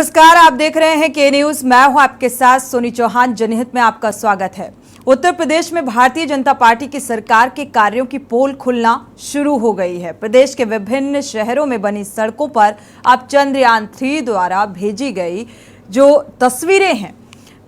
नमस्कार, आप देख रहे हैं के न्यूज। मैं हूं आपके साथ सोनी चौहान। जनहित में आपका स्वागत है। उत्तर प्रदेश में भारतीय जनता पार्टी की सरकार के कार्यों की पोल खुलना शुरू हो गई है। प्रदेश के विभिन्न शहरों में बनी सड़कों पर अब चंद्रयान 3 द्वारा भेजी गई जो तस्वीरें हैं,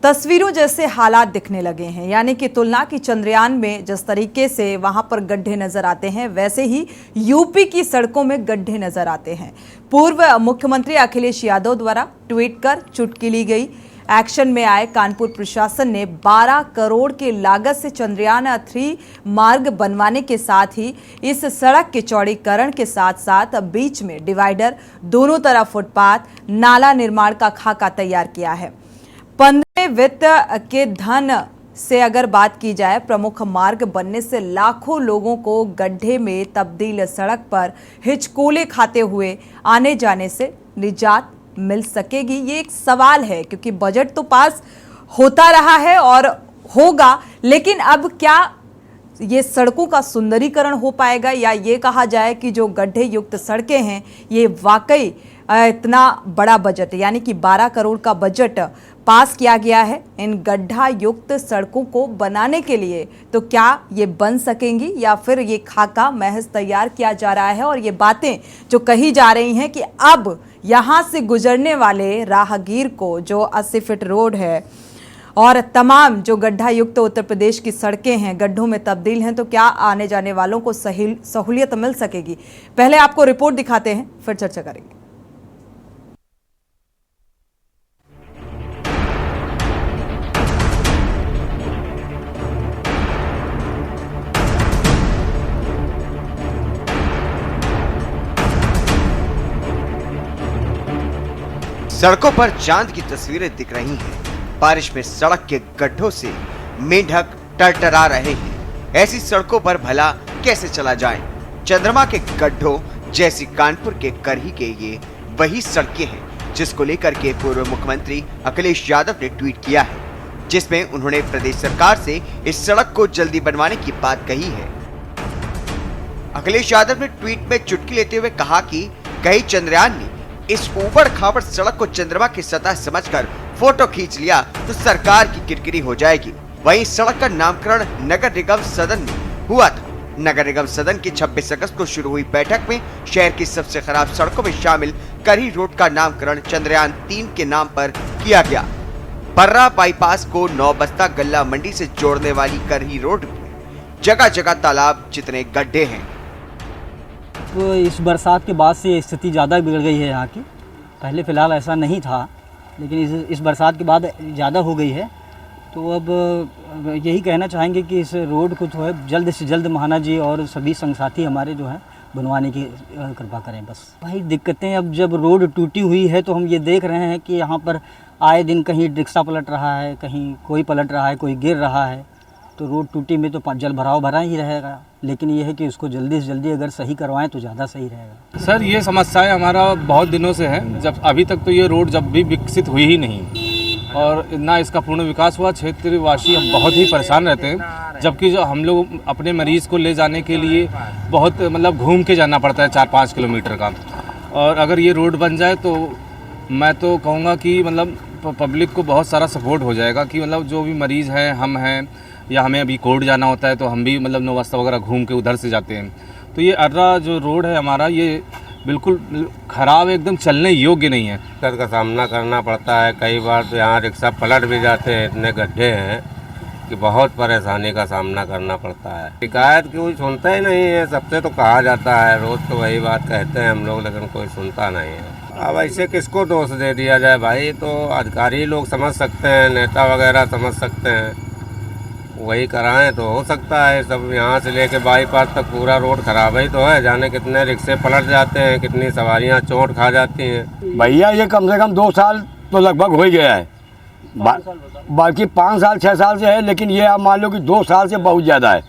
तस्वीरों जैसे हालात दिखने लगे हैं। यानी कि तुलना की चंद्रयान में जिस तरीके से वहां पर गड्ढे नजर आते हैं, वैसे ही यूपी की सड़कों में गड्ढे नजर आते हैं। पूर्व मुख्यमंत्री अखिलेश यादव द्वारा ट्वीट कर चुटकी ली गई। एक्शन में आए कानपुर प्रशासन ने 12 करोड़ की लागत से चंद्रयान 3 मार्ग बनवाने के साथ ही इस सड़क के चौड़ीकरण के साथ साथ बीच में डिवाइडर, दोनों तरफ फुटपाथ, नाला निर्माण का खाका तैयार किया है। 15 वित्त के धन से अगर बात की जाए, प्रमुख मार्ग बनने से लाखों लोगों को गड्ढे में तब्दील सड़क पर हिचकोले खाते हुए आने जाने से निजात मिल सकेगी। ये एक सवाल है, क्योंकि बजट तो पास होता रहा है और होगा, लेकिन अब क्या ये सड़कों का सुंदरीकरण हो पाएगा, या ये कहा जाए कि जो गड्ढे युक्त सड़कें हैं ये वाकई इतना बड़ा बजट यानी कि 12 करोड़ का बजट पास किया गया है इन गड्ढा युक्त सड़कों को बनाने के लिए, तो क्या ये बन सकेंगी या फिर ये खाका महज तैयार किया जा रहा है। और ये बातें जो कही जा रही हैं कि अब यहाँ से गुजरने वाले राहगीर को जो 80 फीट रोड है और तमाम जो गड्ढा युक्त उत्तर प्रदेश की सड़कें हैं गड्ढों में तब्दील हैं, तो क्या आने जाने वालों को सहूलियत मिल सकेगी। पहले आपको रिपोर्ट दिखाते हैं, फिर चर्चा करेंगे। सड़कों पर चांद की तस्वीरें दिख रही हैं। बारिश में सड़क के गड्ढों से मेंढक टरटरा रहे हैं। ऐसी सड़कों पर भला कैसे चला जाए। चंद्रमा के गड्ढों जैसी कानपुर के करही के ये वही सड़कें हैं जिसको लेकर के पूर्व मुख्यमंत्री अखिलेश यादव ने ट्वीट किया है, जिसमें उन्होंने प्रदेश सरकार से इस सड़क को जल्दी बनवाने की बात कही है। अखिलेश यादव ने ट्वीट में चुटकी लेते हुए कहा कि कहीं चंद्रयान ने इस ऊबड़ खाबड़ सड़क को चंद्रमा की सतह समझकर फोटो खींच लिया तो सरकार की किरकिरी हो जाएगी। वहीं सड़क का नामकरण नगर निगम सदन में हुआ था। नगर निगम सदन की 26 अगस्त को शुरू हुई बैठक में शहर की सबसे खराब सड़कों में शामिल करही रोड का नामकरण चंद्रयान 3 के नाम पर किया गया। बर्रा बाईपास को नौबस्ता गल्ला मंडी से जोड़ने वाली करही रोड में जगह जगह तालाब जितने गड्ढे हैं। तो इस बरसात के बाद से स्थिति ज़्यादा बिगड़ गई है यहाँ की। पहले फ़िलहाल ऐसा नहीं था, लेकिन इस बरसात के बाद ज़्यादा हो गई है। तो अब यही कहना चाहेंगे कि इस रोड को जो है जल्द से जल्द महाना जी और सभी संग साथी हमारे जो है बनवाने की कृपा करें। बस भाई दिक्कतें, अब जब रोड टूटी हुई है तो हम ये देख रहे हैं कि यहाँ पर आए दिन कहीं रिक्शा पलट रहा है, कहीं कोई पलट रहा है, कोई गिर रहा है। तो रोड टूटी में तो जल भराव भरा ही रहेगा, लेकिन ये है कि उसको जल्दी से जल्दी अगर सही करवाएं तो ज़्यादा सही रहेगा। सर, ये समस्याएं हमारा बहुत दिनों से है। जब अभी तक तो ये रोड जब भी विकसित हुई ही नहीं और ना इसका पूर्ण विकास हुआ। क्षेत्रवासी अब बहुत ही परेशान रहते हैं, जबकि जो हम लोग अपने मरीज़ को ले जाने के लिए बहुत घूम के जाना पड़ता है 4-5 किलोमीटर का। और अगर ये रोड बन जाए तो मैं तो कहूँगा कि पब्लिक को बहुत सारा सपोर्ट हो जाएगा कि जो भी मरीज़ हैं, हम हैं, या हमें अभी कोर्ट जाना होता है तो हम भी नौबस्ता वगैरह घूम के उधर से जाते हैं। तो ये अर्रा जो रोड है हमारा, ये बिल्कुल ख़राब है, एकदम चलने योग्य नहीं है। दिक्कत का सामना करना पड़ता है। कई बार तो यहाँ रिक्शा पलट भी जाते हैं, इतने गड्ढे हैं कि बहुत परेशानी का सामना करना पड़ता है। शिकायत कोई सुनता ही नहीं है। सबसे तो कहा जाता है, रोज़ तो वही बात कहते हैं हम लोग, लेकिन कोई सुनता नहीं है। अब ऐसे किसको दोष दे दिया जाए भाई। तो अधिकारी लोग समझ सकते हैं, नेता वगैरह समझ सकते हैं, वही कराएं तो हो सकता है। सब यहाँ से लेके बाईपास तक पूरा रोड खराब ही तो है। जाने कितने रिक्शे पलट जाते हैं, कितनी सवारियाँ चोट खा जाती हैं। भैया ये कम से कम 2 साल तो लगभग हो ही गया है। बाकी 5 साल 6 साल से है, लेकिन ये आप मान लो कि 2 साल से बहुत ज़्यादा है।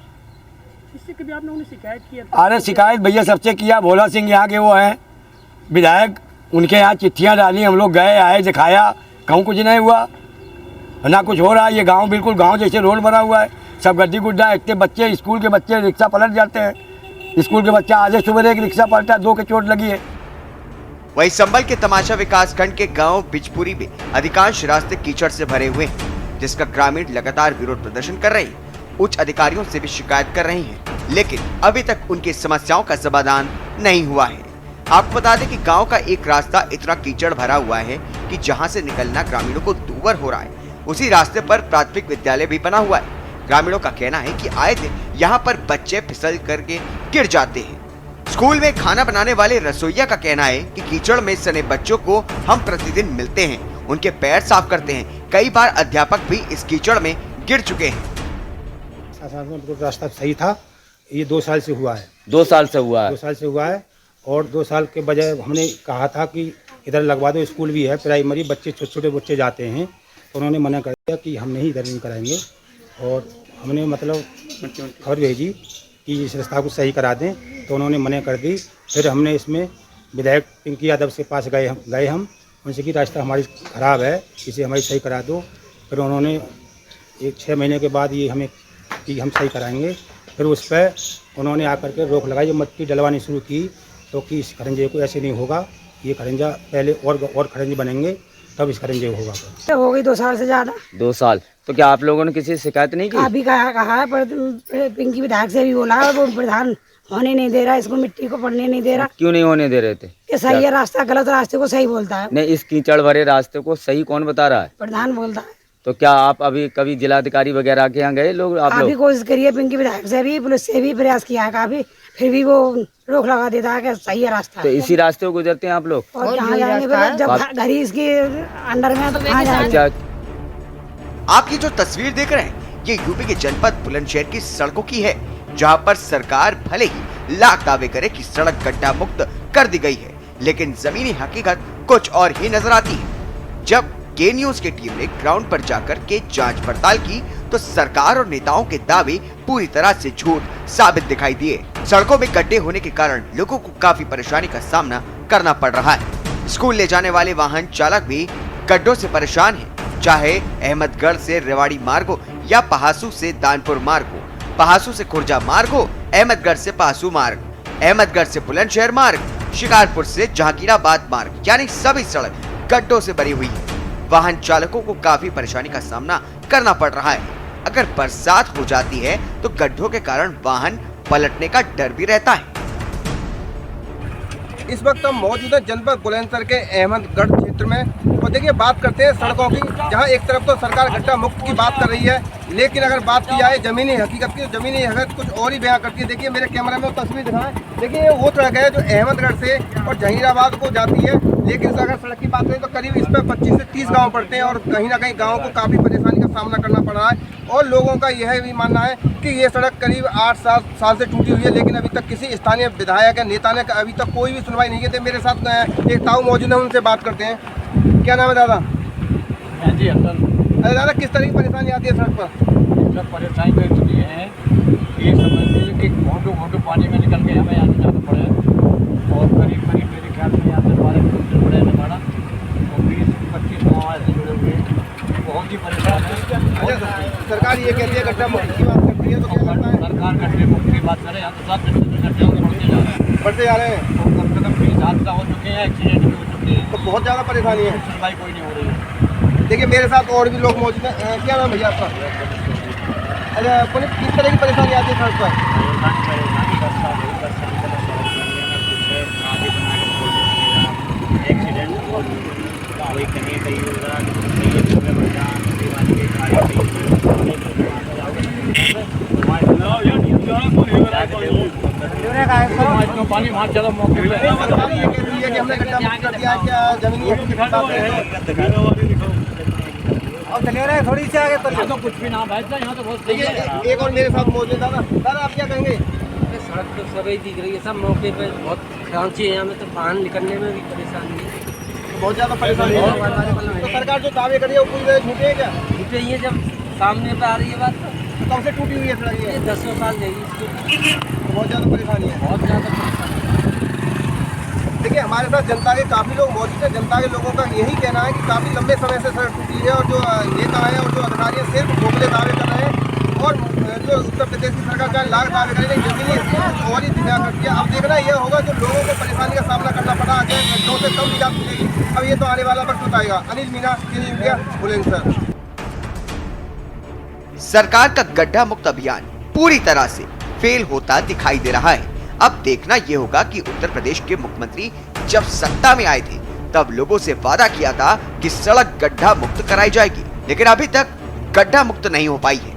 इससे कभी आप लोगों ने शिकायत किया? अरे शिकायत भैया सबसे किया। भोला सिंह यहाँ के वो हैं विधायक, उनके यहाँ चिट्ठियाँ डाली, हम लोग गए आए दिखाया, कहूँ कुछ नहीं हुआ, ना कुछ हो रहा है। ये गांव बिल्कुल गांव जैसे रोड बना हुआ है, सब गड्ढी गुड्ढा। इतने बच्चे, स्कूल के बच्चे रिक्शा पलट जाते हैं। स्कूल के बच्चा आज सुबह एक रिक्शा पलटा, 2 के चोट लगी है। वहीं संभल के तमाशा विकास खंड के गांव बिजपुरी में अधिकांश रास्ते कीचड़ से भरे हुए हैं, जिसका ग्रामीण लगातार विरोध प्रदर्शन कर रहे हैं। उच्च अधिकारियों से भी शिकायत कर रहे हैं, लेकिन अभी तक उनकी समस्याओं का समाधान नहीं हुआ है। आपको बता दें कि गांव का एक रास्ता इतना कीचड़ भरा हुआ है कि जहां से निकलना ग्रामीणों को दूभर हो रहा है। उसी रास्ते पर प्राथमिक विद्यालय भी बना हुआ है। ग्रामीणों का कहना है कि आए दिन यहाँ पर बच्चे फिसल करके गिर जाते हैं। स्कूल में खाना बनाने वाले रसोइया का कहना है कि कीचड़ में सने बच्चों को हम प्रतिदिन मिलते हैं, उनके पैर साफ करते हैं। कई बार अध्यापक भी इस कीचड़ में गिर चुके हैं। रास्ता सही था, ये 2 साल से हुआ है। 2 साल से हुआ है। 2 साल से हुआ है और 2 साल के बजाय हमने कहा था कि इधर लगवा दो, स्कूल भी है, प्राइमरी बच्चे छोटे छोटे बच्चे जाते हैं, तो उन्होंने मना कर दिया कि हम नहीं इधर नहीं कराएंगे। और हमने मतलब खबर भेजी कि इस रास्ता को सही करा दें, तो उन्होंने मना कर दी। फिर हमने इसमें विधायक पिंकी यादव के पास गए हम उनसे कि रास्ता हमारी ख़राब है, इसे हमारी सही करा दो। फिर उन्होंने 6 महीने के बाद ये हमें कि हम सही कराएंगे। फिर उस पर उन्होंने आकर के रोक लगाई, जब मट्टी डलवानी शुरू की तो कि इस खरंजे को ऐसे नहीं होगा, ये खरंजा पहले और खरंजे बनेंगे तब इस खरंजे होगा। हो गई 2 साल से ज़्यादा। 2 साल। तो क्या आप लोगों ने किसी से शिकायत नहीं की? अभी कहा है, पर पिंकी विधायक से भी बोला है, वो प्रधान होने नहीं दे रहा, इसको मिट्टी को पड़ने नहीं दे रहा। क्यों नहीं होने दे रहे थे? कि सही है रास्ता, गलत रास्ते को सही बोलता है। नहीं, इस कीचड़ भरे रास्ते को सही कौन बता रहा है? प्रधान बोलता है। तो क्या आप अभी कभी जिलाधिकारी वगैरह के यहाँ गए लोग? आप काफी लोग कोशिश करिए, पिंकी विधायक से भी, पुलिस से भी प्रयास किया है काफी, फिर भी वो रोक लगा देता है कि सही है रास्ता। तो इसी रास्ते को गुजरते हैं आप लोग? और कहाँ जाएंगे फिर? जब घर ही इसके अंडर में है तो कहाँ जाएंगे? आप ये जो तस्वीर देख रहे हैं, ये यूपी के जनपद बुलंदशहर की सड़कों की है, जहां पर सरकार भले ही लाख दावे करे कि सड़क गड्ढा मुक्त कर दी गई है, लेकिन जमीनी हकीकत कुछ और ही नजर आती है। जब के न्यूज की टीम ने ग्राउंड पर जाकर के जांच पड़ताल की, तो सरकार और नेताओं के दावे पूरी तरह से झूठ साबित दिखाई दिए। सड़कों में गड्ढे होने के कारण लोगों को काफी परेशानी का सामना करना पड़ रहा है। स्कूल ले जाने वाले वाहन चालक भी गड्ढों से परेशान हैं, चाहे अहमदगढ़ से रेवाड़ी मार्ग हो या पहासू से दानपुर मार्ग हो, पहासू से खुर्जा मार्ग हो, अहमदगढ़ से पहासू मार्ग, अहमदगढ़ से बुलंदशहर मार्ग, शिकारपुर से जहांगीराबाद मार्ग, यानी सभी सड़क गड्ढों से भरी हुई है। वाहन चालकों को काफी परेशानी का सामना करना पड़ रहा है। अगर बरसात हो जाती है तो गड्ढों के कारण वाहन पलटने का डर भी रहता है। इस वक्त हम मौजूद है जनपद बुलंदशहर के अहमदगढ़ क्षेत्र में, और देखिए बात करते हैं सड़कों की, जहां एक तरफ तो सरकार गड्ढा मुक्त की बात कर रही है, लेकिन अगर बात की जाए जमीनी हकीकत की, तो जमीनी हकीकत कुछ और ही बयां करती है। देखिए मेरे कैमरा में तस्वीर दिखाएं, देखिए वो सड़क है जो अहमदगढ़ से और जहांगीराबाद को जाती है, लेकिन अगर सड़क की बात करें तो करीब इस पर 25 से 30 गाँव पड़ते हैं, और कहीं ना कहीं गाँव को काफ़ी परेशानी का सामना करना पड़ रहा है। और लोगों का यह भी मानना है कि ये सड़क करीब 8 साल से टूटी हुई है, लेकिन अभी तक किसी स्थानीय विधायक या नेता ने अभी तक कोई भी सुनवाई नहीं की। मेरे साथ एक ताऊ मौजूद है, उनसे बात करते हैं। क्या नाम है दादा? जी अरे दादा, किस तरह की परेशानी आती है सड़क पर? परेशानी तो इसलिए है कि समझ लीजिए कि घोटो पानी में निकल के हमें आने जाना पड़े, और करीब मेरे ख्याल में यहाँ से 12 किलोमीटर पड़े हमारा, और 20-25 गाँव ऐसे जुड़े हुए, बहुत ही परेशान है। सरकार ये कहती है गड्ढा मुक्त की बात करती है, तो क्या लगता है? सरकार गड्ढे मुक्त की बात करे, यहाँ तो सब गड्ढे बढ़ते जा रहे हैं, और कम से कम 20 हादसा हो चुके हैं, एक्सीडेंट भी हो चुके हैं, तो बहुत ज़्यादा परेशानी है। सुनवाई कोई नहीं हो रही है। देखिए मेरे साथ और भी लोग मौजूद हैं। क्या नाम भैया आपका? अच्छा, किस तरह की परेशानी आती है सड़क पर? पानी वहाँ चलो मौके पे। सरकार ये कहती है कि हमने गड्ढा मुक्त कर दिया है, क्या जमीनी थोड़ी सी आगे पर तो कुछ भी ना बैठ जाए, यहाँ तो बहुत सही देखिए है। एक और मेरे साथ मौजूद दादा। दादा आप क्या कहेंगे? सड़क तो सभी दिख रही है, सब मौके पे बहुत खांची है, हमें तो वाहन निकलने में भी परेशानी है, बहुत ज़्यादा परेशानी है। तो सरकार जो दावे कर रही है वो पूरी तरह झूठे हैं क्या? झूठे ही है, जब सामने पे आ रही है बात तो। कब से टूटी हुई है सड़क ये? 10 साल जाएगी इसको, बहुत ज़्यादा परेशानी है। बहुत ज़्यादा परेशानी। देखिए हमारे साथ जनता के काफ़ी लोग मौजूद हैं। जनता के लोगों का यही कहना है कि काफ़ी लंबे समय से सड़क टूटी है, और जो नेता हैं और जो अधिकारी हैं सिर्फ भोगले दावे कर रहे हैं, और जो उत्तर प्रदेश की सरकार का लाख दावे करेगी जमीनी और ही ध्यान रखिए। अब देखना ये होगा जो लोगों को परेशानी का सामना करना पड़ा आगे गड्ढों से कम निजात मिलेगी। अब ये तो आने वाला वक्त बताएगा। अनिल मीना, इंडिया, बुलंदशहर। सरकार का गड्ढा मुक्त अभियान पूरी तरह से फेल होता दिखाई दे रहा है। अब देखना ये होगा कि उत्तर प्रदेश के मुख्यमंत्री जब सत्ता में आए थे तब लोगों से वादा किया था कि सड़क गड्ढा मुक्त कराई जाएगी, लेकिन अभी तक गड्ढा मुक्त नहीं हो पाई है।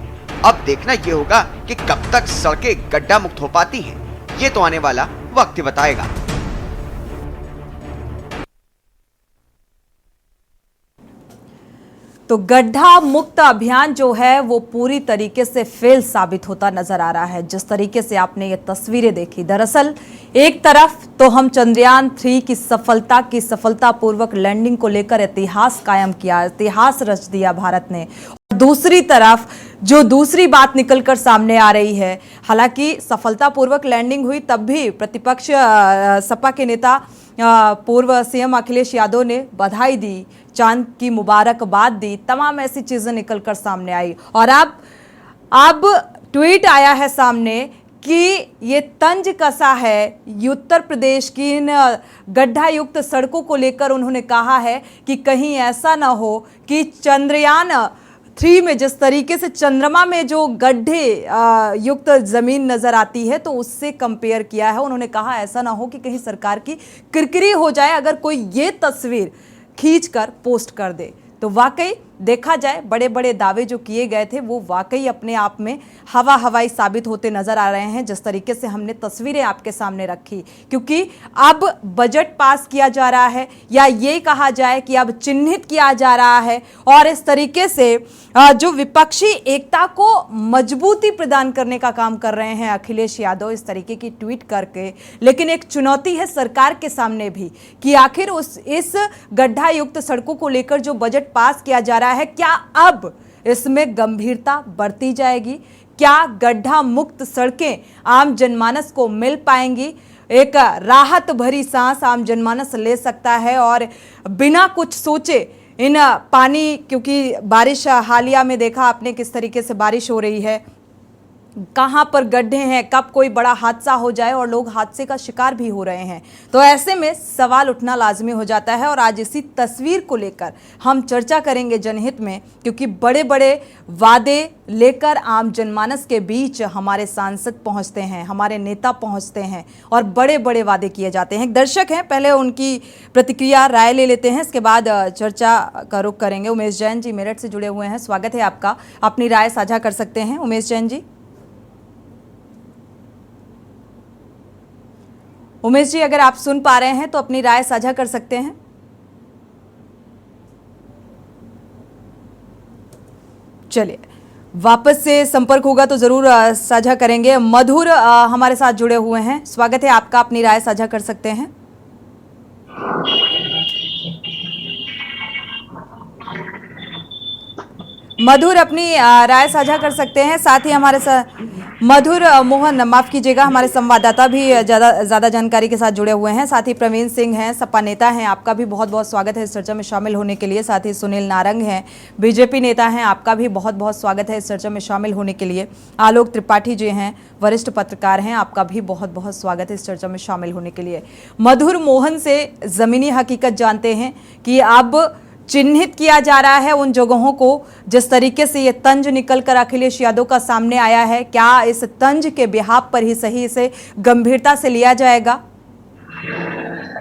अब देखना ये होगा कि कब तक सड़कें गड्ढा मुक्त हो पाती हैं, ये तो आने वाला वक्त ही बताएगा। तो गड्ढा मुक्त अभियान जो है वो पूरी तरीके से फेल साबित होता नजर आ रहा है। जिस तरीके से आपने ये तस्वीरें देखी, दरअसल एक तरफ तो हम चंद्रयान 3 की सफलतापूर्वक लैंडिंग को लेकर इतिहास कायम किया, इतिहास रच दिया भारत ने। दूसरी तरफ जो दूसरी बात निकलकर सामने आ रही है, हालांकि सफलतापूर्वक लैंडिंग हुई तब भी प्रतिपक्ष सपा के नेता पूर्व सीएम अखिलेश यादव ने बधाई दी, चांद की मुबारकबाद दी, तमाम ऐसी चीजें निकलकर सामने आई। और अब ट्वीट आया है सामने कि ये तंज कसा है उत्तर प्रदेश की इन गड्ढा युक्त सड़कों को लेकर। उन्होंने कहा है कि कहीं ऐसा ना हो कि चंद्रयान 3 में जिस तरीके से चंद्रमा में जो गड्ढे युक्त जमीन नजर आती है तो उससे कंपेयर किया है। उन्होंने कहा ऐसा ना हो कि कहीं सरकार की किरकिरी हो जाए अगर कोई ये तस्वीर खींचकर पोस्ट कर दे। तो वाकई देखा जाए बड़े बड़े दावे जो किए गए थे वो वाकई अपने आप में हवाई साबित होते नजर आ रहे हैं, जिस तरीके से हमने तस्वीरें आपके सामने रखी। क्योंकि अब बजट पास किया जा रहा है या ये कहा जाए कि अब चिन्हित किया जा रहा है और इस तरीके से जो विपक्षी एकता को मजबूती प्रदान करने का काम कर रहे हैं अखिलेश यादव इस तरीके की ट्वीट करके। लेकिन एक चुनौती है सरकार के सामने भी कि आखिर इस गड्ढा युक्त सड़कों को लेकर जो बजट पास किया जा रहा है, क्या अब इसमें गंभीरता बरती जाएगी? क्या गड्ढा मुक्त सड़कें आम जनमानस को मिल पाएंगी? एक राहत भरी सांस आम जनमानस ले सकता है और बिना कुछ सोचे इन पानी, क्योंकि बारिश हालिया में देखा आपने किस तरीके से बारिश हो रही है, कहां पर गड्ढे हैं, कब कोई बड़ा हादसा हो जाए और लोग हादसे का शिकार भी हो रहे हैं। तो ऐसे में सवाल उठना लाजमी हो जाता है और आज इसी तस्वीर को लेकर हम चर्चा करेंगे जनहित में, क्योंकि बड़े बड़े वादे लेकर आम जनमानस के बीच हमारे सांसद पहुंचते हैं, हमारे नेता पहुंचते हैं और बड़े बड़े वादे किए जाते हैं। एक दर्शक हैं, पहले उनकी प्रतिक्रिया राय ले लेते हैं, इसके बाद चर्चा का रुख करेंगे। उमेश जैन जी मेरठ से जुड़े हुए हैं, स्वागत है आपका, अपनी राय साझा कर सकते हैं उमेश जैन जी। उमेश जी अगर आप सुन पा रहे हैं तो अपनी राय साझा कर सकते हैं। चलिए वापस से संपर्क होगा तो जरूर साझा करेंगे। मधुर हमारे साथ जुड़े हुए हैं, स्वागत है आपका, अपनी राय साझा कर सकते हैं। मधुर अपनी राय साझा कर सकते हैं। साथ ही हमारे साथ मधुर मोहन, माफ कीजिएगा, हमारे संवाददाता भी ज्यादा जानकारी के साथ जुड़े हुए हैं। साथ ही प्रवीण सिंह हैं, सपा नेता हैं, आपका भी बहुत बहुत स्वागत है इस चर्चा में शामिल होने के लिए। साथ ही सुनील नारंग हैं, बीजेपी नेता हैं, आपका भी बहुत बहुत स्वागत है इस चर्चा में शामिल होने के लिए। आलोक त्रिपाठी जी हैं, वरिष्ठ पत्रकार हैं, आपका भी बहुत बहुत स्वागत है इस चर्चा में शामिल होने के लिए। मधुर मोहन से जमीनी हकीकत जानते हैं कि अब चिन्हित किया जा रहा है उन जगहों को, जिस तरीके से ये तंज निकलकर अखिलेश यादव का सामने आया है, क्या इस तंज के बिहाफ पर ही सही इसे गंभीरता से लिया जाएगा?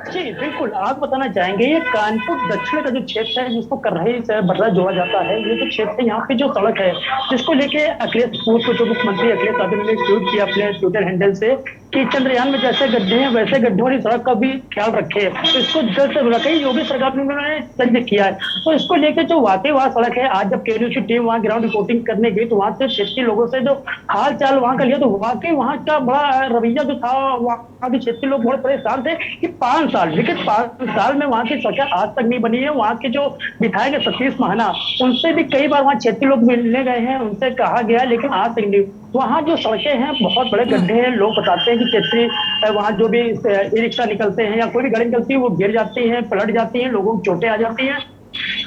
जी बिल्कुल, आप बताना चाहेंगे ये कानपुर दक्षिण का जो क्षेत्र है जिसको कररही से बर्रा जोड़ा जाता है, ये जो क्षेत्र है यहाँ पे जो सड़क है जिसको लेके अखिलेश पूर्व जो मुख्यमंत्री अखिलेश यादव ने ट्वीट किया अपने ट्विटर हैंडल से कि चंद्रयान में जैसे गड्ढे हैं वैसे गड्ढों वाली सड़क का भी ख्याल रखे, तो इसको जल्द से जल्द योगी सरकार ने उन्होंने तंज किया है। तो इसको लेकर जो वाकई वहाँ सड़क है, आज जब केरल की टीम वहाँ ग्राउंड रिपोर्टिंग करने गई तो वहाँ से क्षेत्रीय लोगों से जो हाल चाल वहाँ का लिया तो वाकई वहाँ का बड़ा रवैया जो था, वहाँ के क्षेत्रीय लोग बहुत परेशान थे कि 5 साल लेकिन 5 साल में वहाँ की सड़क आज तक नहीं बनी है। वहाँ के जो विधायक है सतीश महाना, उनसे भी कई बार वहाँ क्षेत्रीय लोग मिलने गए हैं, उनसे कहा गया लेकिन आज तक नहीं। वहाँ जो सड़कें हैं बहुत बड़े गड्ढे हैं, लोग बताते हैं कि क्षेत्रीय वहाँ जो भी ई रिक्शा निकलते हैं या कोई भी गाड़ी निकलती है वो गिर जाती है, पलट जाती है, लोगों को चोटें आ जाती हैं।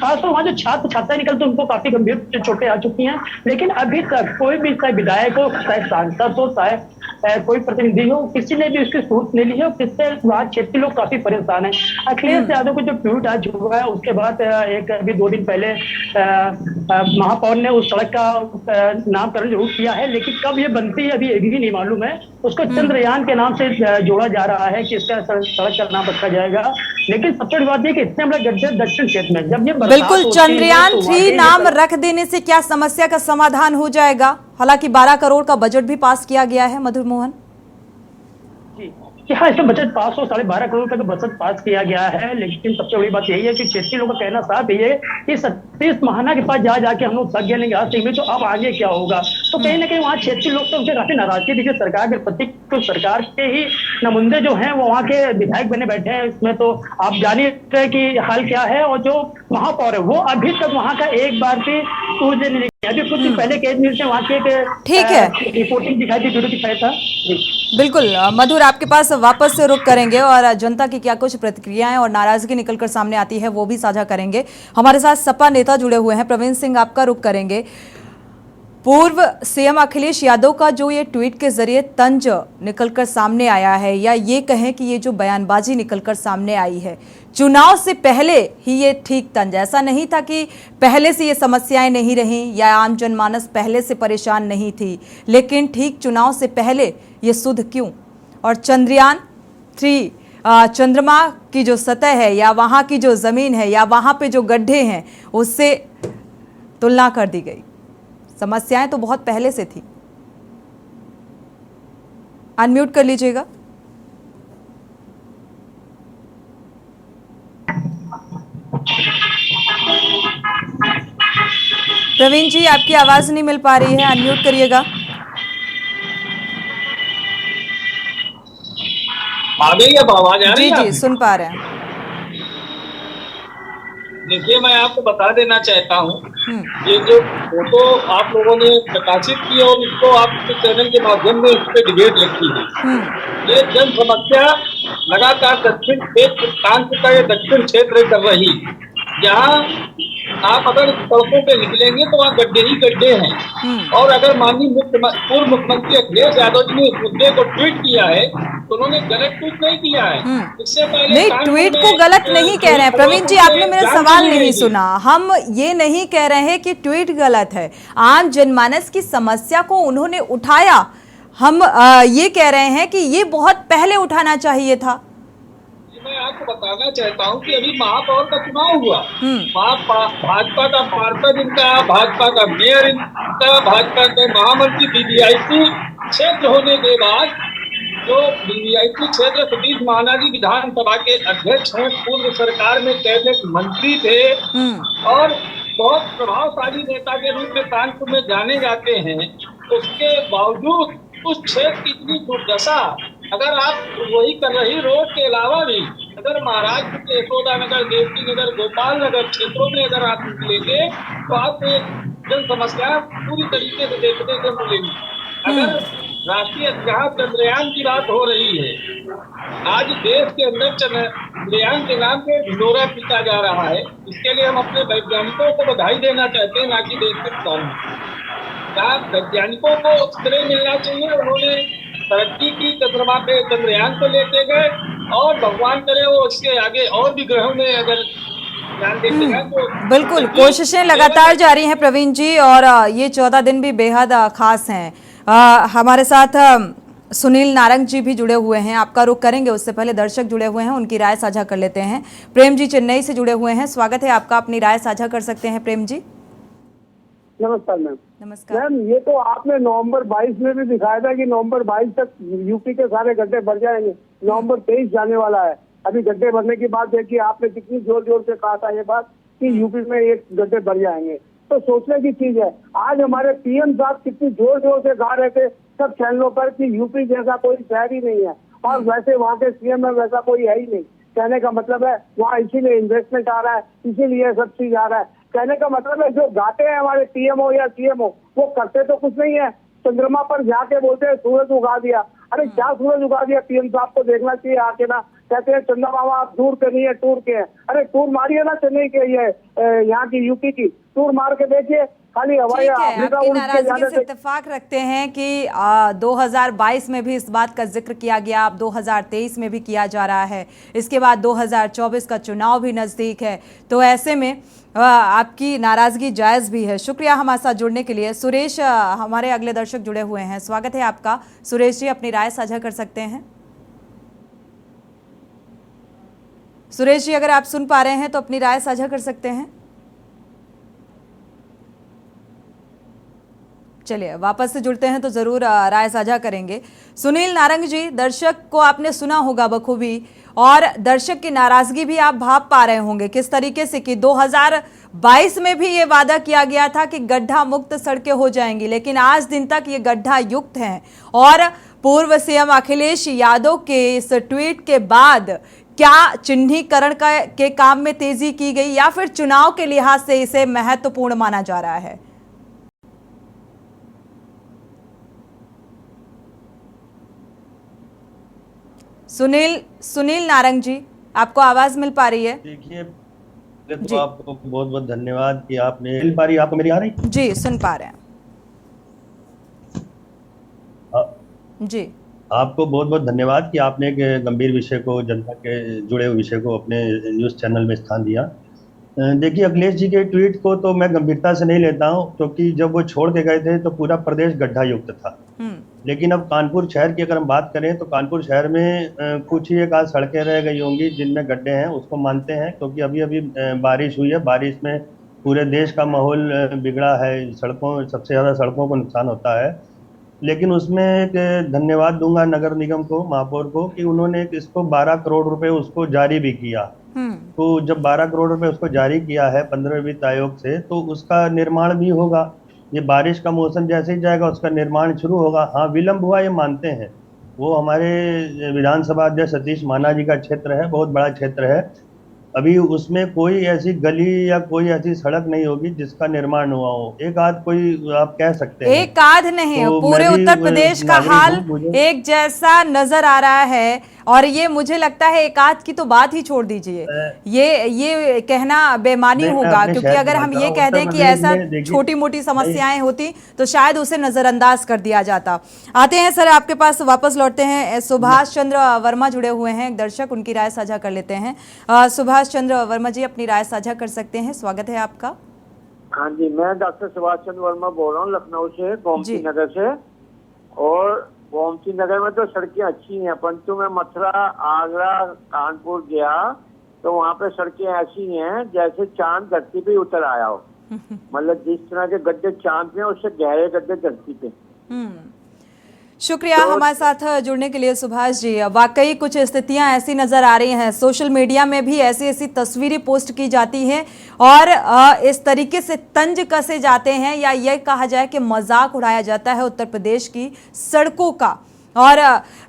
खासतौर वहाँ जो छात्र छात्राएं निकलते उनको काफी गंभीर चोटें आ चुकी हैं, लेकिन अभी तक कोई भी चाहे विधायक हो, चाहे सांसद हो, चाहे कोई प्रतिनिधि हो, किसी ने भी उसकी सूरत नहीं ली है। जिससे वहाँ क्षेत्रीय लोग काफी परेशान है। अखिलेश यादव को जो ट्वीट आज हुआ है उसके बाद एक अभी 2 दिन पहले महापौर ने उस सड़क का नामकरण जरूर किया है, लेकिन कब ये बनती है अभी ये भी नहीं मालूम है। उसको चंद्रयान के नाम से जोड़ा जा रहा है कि इसका सड़क का नाम रखा जाएगा। लेकिन सबसे बड़ी बात यह कि इतने बड़े गड्ढे दक्षिण क्षेत्र में जब ये बिल्कुल चंद्रयान 3 नाम रख देने से क्या समस्या का समाधान हो जाएगा? हालांकि 12 करोड़ का बजट भी पास किया गया है मधुर मोहन। कि हाँ, इसमें बजट पास हो 12.5 करोड़ का तो बजट पास किया गया है, लेकिन सबसे बड़ी बात यही है कि क्षेत्रीय लोगों का कहना साफ ये कि सतीश महाना के पास जा जाके हम लोग थक गए नहीं आज में, तो अब आगे क्या होगा। तो कहीं ना कहीं वहाँ क्षेत्रीय लोग तो उनसे काफी नाराजगी दिखी सरकार के प्रति। तो सरकार के ही नुमाइंदे जो हैं वो वहाँ के विधायक बने बैठे हैं। इसमें तो आप जान ही रहे कि हाल क्या है। और जो महापौर है वो अभी तक वहाँ का एक बार भी सूझ नहीं, अभी कुछ दिन पहले केज न्यूज से वहाँ के ठीक है रिपोर्टिंग दिखाई थी, वीडियो दिखाया था। बिल्कुल मधुर, आपके पास वापस से रुक करेंगे और जनता की क्या कुछ प्रतिक्रियाएं और नाराजगी निकलकर सामने आती है वो भी साझा करेंगे। हमारे साथ सपा नेता जुड़े हुए हैं, प्रवीण सिंह आपका रुक करेंगे। पूर्व सीएम अखिलेश यादव का जो ये ट्वीट के जरिए तंज निकलकर सामने आया है, या ये कहें कि ये जो बयानबाजी निकलकर सामने आई है, चुनाव से पहले ही ये ठीक तंज, ऐसा नहीं था कि पहले से ये समस्याएं नहीं रहीं या आम जनमानस पहले से परेशान नहीं थी, लेकिन ठीक चुनाव से पहले ये सुध क्यों? और चंद्रयान 3 चंद्रमा की जो सतह है या वहाँ की जो जमीन है या वहाँ पे जो गड्ढे हैं उससे तुलना कर दी गई। समस्याएं तो बहुत पहले से थी। अनम्यूट कर लीजिएगा। प्रवीण जी, आपकी आवाज नहीं मिल पा रही है, अनम्यूट करिएगा। आ गई अब आवाज आ रही है? जी सुन पा रहे हैं। देखिए, मैं आपको बता देना चाहता हूँ, ये जो फोटो आप लोगों ने प्रकाशित की और इसको आप चैनल के माध्यम में इस पे डिबेट लिखी है, ये जन समस्या लगातार दक्षिण क्षेत्र कानपुर का ये दक्षिण क्षेत्र कर रही, जहाँ आप अगर सड़कों पे निकलेंगे तो वहाँ गड्ढे ही गड्ढे हैं। और अगर माननीय पूर्व मुख्यमंत्री अखिलेश यादव जी ने इस मुद्दे को ट्वीट किया है तो उन्होंने गलत ट्वीट नहीं किया है। इससे पहले नहीं, ट्वीट को गलत नहीं कह रहे हैं प्रवीण जी, आपने मेरा सवाल नहीं सुना। हम ये नहीं कह रहे हैं कि ट्वीट गलत है, आम जनमानस की समस्या को उन्होंने उठाया। हम ये कह रहे हैं कि ये बहुत पहले उठाना चाहिए था। मैं आपको बताना चाहता हूँ कि अभी महापौर का चुनाव हुआ, भाजपा का पार्षद इनका, भाजपा का मेयर इनका, भाजपा का महामंत्री बीबीआईसी क्षेत्र होने के बाद जो बीबीआईसी क्षेत्र सतीश महाना जी विधानसभा के अध्यक्ष हैं, पूर्व सरकार में कैबिनेट मंत्री थे और बहुत प्रभावशाली नेता के रूप में कानपुर में जाने जाते हैं। उसके बावजूद उस क्षेत्र की इतनी दुर्दशा, अगर आप वही कर रही रोड के अलावा भी अगर महाराजपुर के यशोदा नगर, देवकी नगर, गोपाल नगर क्षेत्रों में अगर आप निकलेंगे तो आपको जन समस्या पूरी तरीके से देखने को मिलेगी। अगर राष्ट्रीय जहाँ चंद्रयान की बात हो रही है, आज देश के अंदर चंद्रयान के नाम पे ढिंढोरा पीटा जा रहा है। इसके लिए हम अपने वैज्ञानिकों को बधाई देना चाहते हैं, ना कि देश के किसानों को। वैज्ञानिकों को श्रेय मिलना चाहिए, उन्होंने तरक्की की चंद्रमा पे चंद्रयान को लेके गए और भगवान करे वो इसके आगे और भी ग्रहों में अगर ध्यान देते हैं तो बिल्कुल कोशिशें लगातार जारी हैं प्रवीण जी, और ये 14 दिन भी बेहद खास हैं। हमारे साथ सुनील नारंग जी भी जुड़े हुए हैं, आपका रुख करेंगे। उससे पहले दर्शक जुड़े हुए हैं, उनकी राय साझा कर लेते हैं। प्रेम जी चेन्नई से जुड़े हुए हैं, स्वागत है आपका, अपनी राय साझा कर सकते हैं प्रेम जी। नमस्कार मैम। नमस्कार मैम, ये तो आपने नवंबर 22 में भी दिखाया था कि नवंबर 22 तक यूपी के सारे गड्ढे भर जाएंगे। नवंबर 23 जाने वाला है, अभी गड्ढे भरने की बात देखिए, आपने कितनी जोर जोर से कहा था ये बात कि यूपी में एक गड्ढे भर जाएंगे। तो सोचने की चीज है, आज हमारे पीएम साहब कितनी जोर जोर से गा रहे थे सब चैनलों पर कि यूपी जैसा कोई शहर ही नहीं है, और वैसे वहाँ के सीएम में वैसा कोई है ही नहीं। कहने का मतलब है वहाँ इसीलिए इन्वेस्टमेंट आ रहा है, इसीलिए सब चीज आ रहा है। कहने का मतलब है जो गाते हैं हमारे पीएमओ या सीएमओ, वो करते तो कुछ नहीं है। चंद्रमा पर जाके बोलते हैं सूरज उगा दिया। अरे क्या सूरज उगा दिया? पीएम साहब को देखना चाहिए आके ना कहते हैं चंदा बाबा आप दूर के नहीं है, टूर के हैं। अरे टूर मारिए ना चेन्नई के, ये यहाँ की यूपी की टूर मार के देखिए, खाली हवाई ठीक है, आपकी नाराजगी से इत्तेफाक रखते हैं कि 2022 में भी इस बात का जिक्र किया गया, अब 2023 में भी किया जा रहा है, इसके बाद 2024 का चुनाव भी नजदीक है, तो ऐसे में आपकी नाराजगी जायज भी है। शुक्रिया हमारे साथ जुड़ने के लिए। सुरेश, हमारे अगले दर्शक जुड़े हुए हैं, स्वागत है आपका। सुरेश जी, अपनी राय साझा कर सकते हैं। सुरेश जी, अगर आप सुन पा रहे हैं तो अपनी राय साझा कर सकते हैं। चलिए, वापस से जुड़ते हैं तो जरूर राय साझा करेंगे। सुनील नारंग जी, दर्शक को आपने सुना होगा बखूबी, और दर्शक की नाराजगी भी आप भाप पा रहे होंगे किस तरीके से कि 2022 में भी ये वादा किया गया था कि गड्ढा मुक्त सड़कें हो जाएंगी, लेकिन आज दिन तक ये गड्ढा युक्त हैं। और पूर्व सीएम अखिलेश यादव के इस ट्वीट के बाद क्या चिन्हीकरण के काम में तेजी की गई, या फिर चुनाव के लिहाज से इसे महत्वपूर्ण माना जा रहा है? सुनील नारंग जी, आपको आवाज मिल पा रही है? देखिए, तो आपको बहुत बहुत धन्यवाद कि आपने मिल पा रही। आपको मेरी आ रही? जी, सुन पा रहे हैं। जी, आपको बहुत बहुत धन्यवाद कि आपने एक गंभीर विषय को, जनता के जुड़े हुए विषय को अपने न्यूज़ चैनल में स्थान दिया। देखिए, अखिलेश जी के ट्वीट को तो मैं गंभीरता से नहीं लेता हूं, क्योंकि जब वो छोड़ के गए थे तो पूरा प्रदेश गड्ढा युक्त था। लेकिन अब कानपुर शहर की अगर हम बात करें तो कानपुर शहर में कुछ ही एक आध सड़कें रह गई होंगी जिनमें गड्ढे हैं, उसको मानते हैं, क्योंकि अभी अभी बारिश हुई है। बारिश में पूरे देश का माहौल बिगड़ा है, सबसे ज़्यादा सड़कों को नुकसान होता है। लेकिन उसमें एक धन्यवाद दूंगा नगर निगम को, महापौर को, कि उन्होंने इसको 12 करोड़ रुपए उसको जारी भी किया। तो जब 12 करोड़ रुपए उसको जारी किया है 15वें वित्त आयोग से, तो उसका निर्माण भी होगा। ये बारिश का मौसम जैसे ही जाएगा उसका निर्माण शुरू होगा। हाँ, विलम्ब हुआ ये मानते हैं। वो हमारे विधानसभा अध्यक्ष सतीश माना जी का क्षेत्र है, बहुत बड़ा क्षेत्र है। अभी उसमें कोई ऐसी गली या कोई ऐसी सड़क नहीं होगी जिसका निर्माण हुआ हो। एक आध कोई आप कह सकते हैं, एक आध नहीं, तो पूरे उत्तर प्रदेश का हाल एक जैसा नजर आ रहा है। और ये मुझे लगता है एक आध की तो बात ही छोड़ दीजिए, ये कहना बेमानी होगा, क्योंकि अगर हम ये कह दें कि ऐसा छोटी मोटी समस्याएं होती तो शायद उसे नजरअंदाज कर दिया जाता। आते हैं सर आपके पास, वापस लौटते हैं। सुभाष चंद्र वर्मा जुड़े हुए हैं, एक दर्शक, उनकी राय साझा कर लेते हैं। सुभाष चंद्र वर्मा जी, अपनी राय साझा कर सकते हैं, स्वागत है आपका। हाँ जी, मैं डॉक्टर सुभाष चंद्र वर्मा बोल रहा हूँ, लखनऊ से, गोमती नगर से। और गोमती नगर में तो सड़कें अच्छी हैं, परंतु मैं मथुरा, आगरा, कानपुर गया तो वहाँ पे सड़कें ऐसी हैं जैसे चांद धरती पे उतर आया हो। मतलब जिस तरह के गड्ढे चांद में, उससे गहरे गड्ढे धरती पे। शुक्रिया हमारे साथ जुड़ने के लिए सुभाष जी। वाकई कुछ स्थितियां ऐसी नजर आ रही हैं, सोशल मीडिया में भी ऐसी ऐसी तस्वीरें पोस्ट की जाती हैं और इस तरीके से तंज कसे जाते हैं, या यह कहा जाए कि मजाक उड़ाया जाता है उत्तर प्रदेश की सड़कों का। और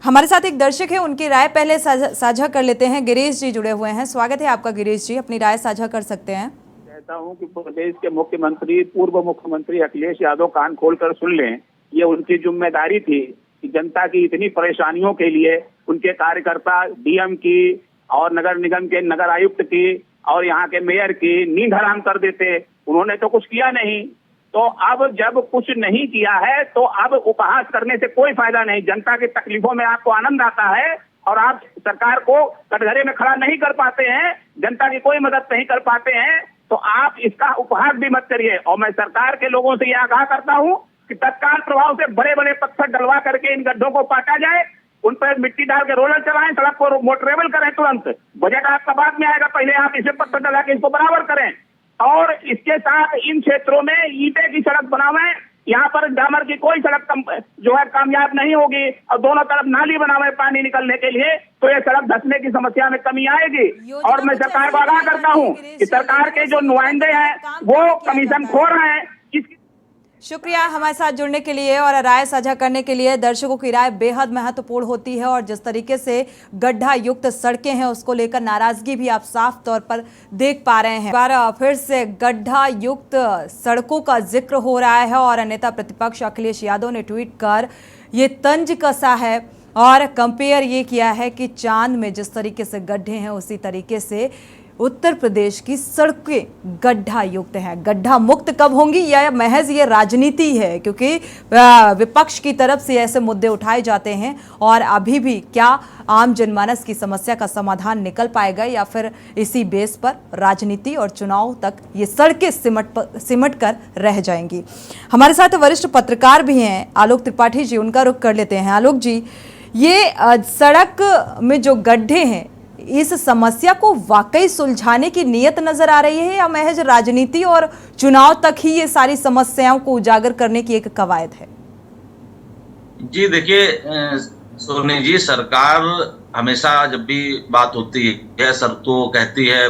हमारे साथ एक दर्शक है, उनकी राय पहले साझा कर लेते हैं। गिरीश जी जुड़े हुए हैं, स्वागत है आपका गिरीश जी, अपनी राय साझा कर सकते हैं। कहता हूं कि प्रदेश के मुख्यमंत्री, पूर्व मुख्यमंत्री अखिलेश यादव कान खोलकर सुन लें। ये उनकी जिम्मेदारी थी कि जनता की इतनी परेशानियों के लिए उनके कार्यकर्ता डीएम की और नगर निगम के नगर आयुक्त की और यहाँ के मेयर की नींद हराम कर देते। उन्होंने तो कुछ किया नहीं। तो अब जब कुछ नहीं किया है तो अब उपहास करने से कोई फायदा नहीं। जनता की तकलीफों में आपको आनंद आता है और आप सरकार को कटघरे में खड़ा नहीं कर पाते हैं, जनता की कोई मदद नहीं कर पाते हैं, तो आप इसका उपहास भी मत करिए। और मैं सरकार के लोगों से यह आगाह करता हूँ कि तत्काल प्रभाव से बड़े बड़े पत्थर डलवा करके इन गड्ढों को पाटा जाए, उन पर मिट्टी डाल के रोलर चलाएं, सड़क को मोटरेबल करें तुरंत। बजट आपका बाद में आएगा, पहले आप इसे पत्थर डला के इसको बराबर करें। और इसके साथ इन क्षेत्रों में ईंटे की सड़क बनावें। यहाँ पर डामर की कोई सड़क जो है कामयाब नहीं होगी, और दोनों तरफ नाली बनावे पानी निकलने के लिए, तो ये सड़क धंसने की समस्या में कमी आएगी। और मैं सरकार को आगाह करता हूँ कि सरकार के जो नुमाइंदे हैं वो कमीशन खोर हैं। शुक्रिया हमारे साथ जुड़ने के लिए और राय साझा करने के लिए। दर्शकों की राय बेहद महत्वपूर्ण होती है और जिस तरीके से गड्ढा युक्त सड़कें हैं उसको लेकर नाराजगी भी आप साफ तौर पर देख पा रहे हैं। बार फिर से गड्ढा युक्त सड़कों का जिक्र हो रहा है और नेता प्रतिपक्ष अखिलेश यादव ने ट्वीट कर ये तंज कसा है और कंपेयर ये किया है कि चांद में जिस तरीके से गड्ढे हैं उसी तरीके से उत्तर प्रदेश की सड़कें गड्ढा युक्त हैं। गड्ढा मुक्त कब होंगी या महज ये राजनीति है, क्योंकि विपक्ष की तरफ से ऐसे मुद्दे उठाए जाते हैं और अभी भी क्या आम जनमानस की समस्या का समाधान निकल पाएगा या फिर इसी बेस पर राजनीति और चुनाव तक ये सड़कें सिमट कर रह जाएंगी। हमारे साथ वरिष्ठ पत्रकार भी हैं आलोक त्रिपाठी जी, उनका रुख कर लेते हैं। आलोक जी, ये सड़क में जो गड्ढे हैं इस समस्या को वाकई सुलझाने की नीयत नजर आ रही है या महज राजनीति और चुनाव तक ही ये सारी समस्याओं को उजागर करने की एक कवायद है? जी देखिए सोनी जी, सरकार हमेशा जब भी बात होती है सर तो कहती है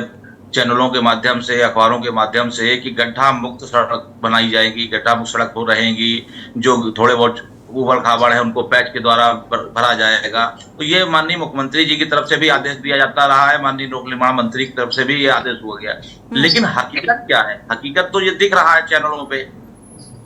चैनलों के माध्यम से, अखबारों के माध्यम से कि गड्ढा मुक्त सड़क बनाई जाएगी, गड्ढा मुक्त सड़क हो रहेंगी, जो थोड़े बहुत उबड़ खाबड़ है उनको पैच के द्वारा भरा जाएगा। तो ये माननीय मुख्यमंत्री जी की तरफ से भी आदेश दिया जाता रहा है, माननीय लोक निर्माण मंत्री की तरफ से भी ये आदेश हो गया। लेकिन हकीकत क्या है? हकीकत तो ये दिख रहा है चैनलों पे।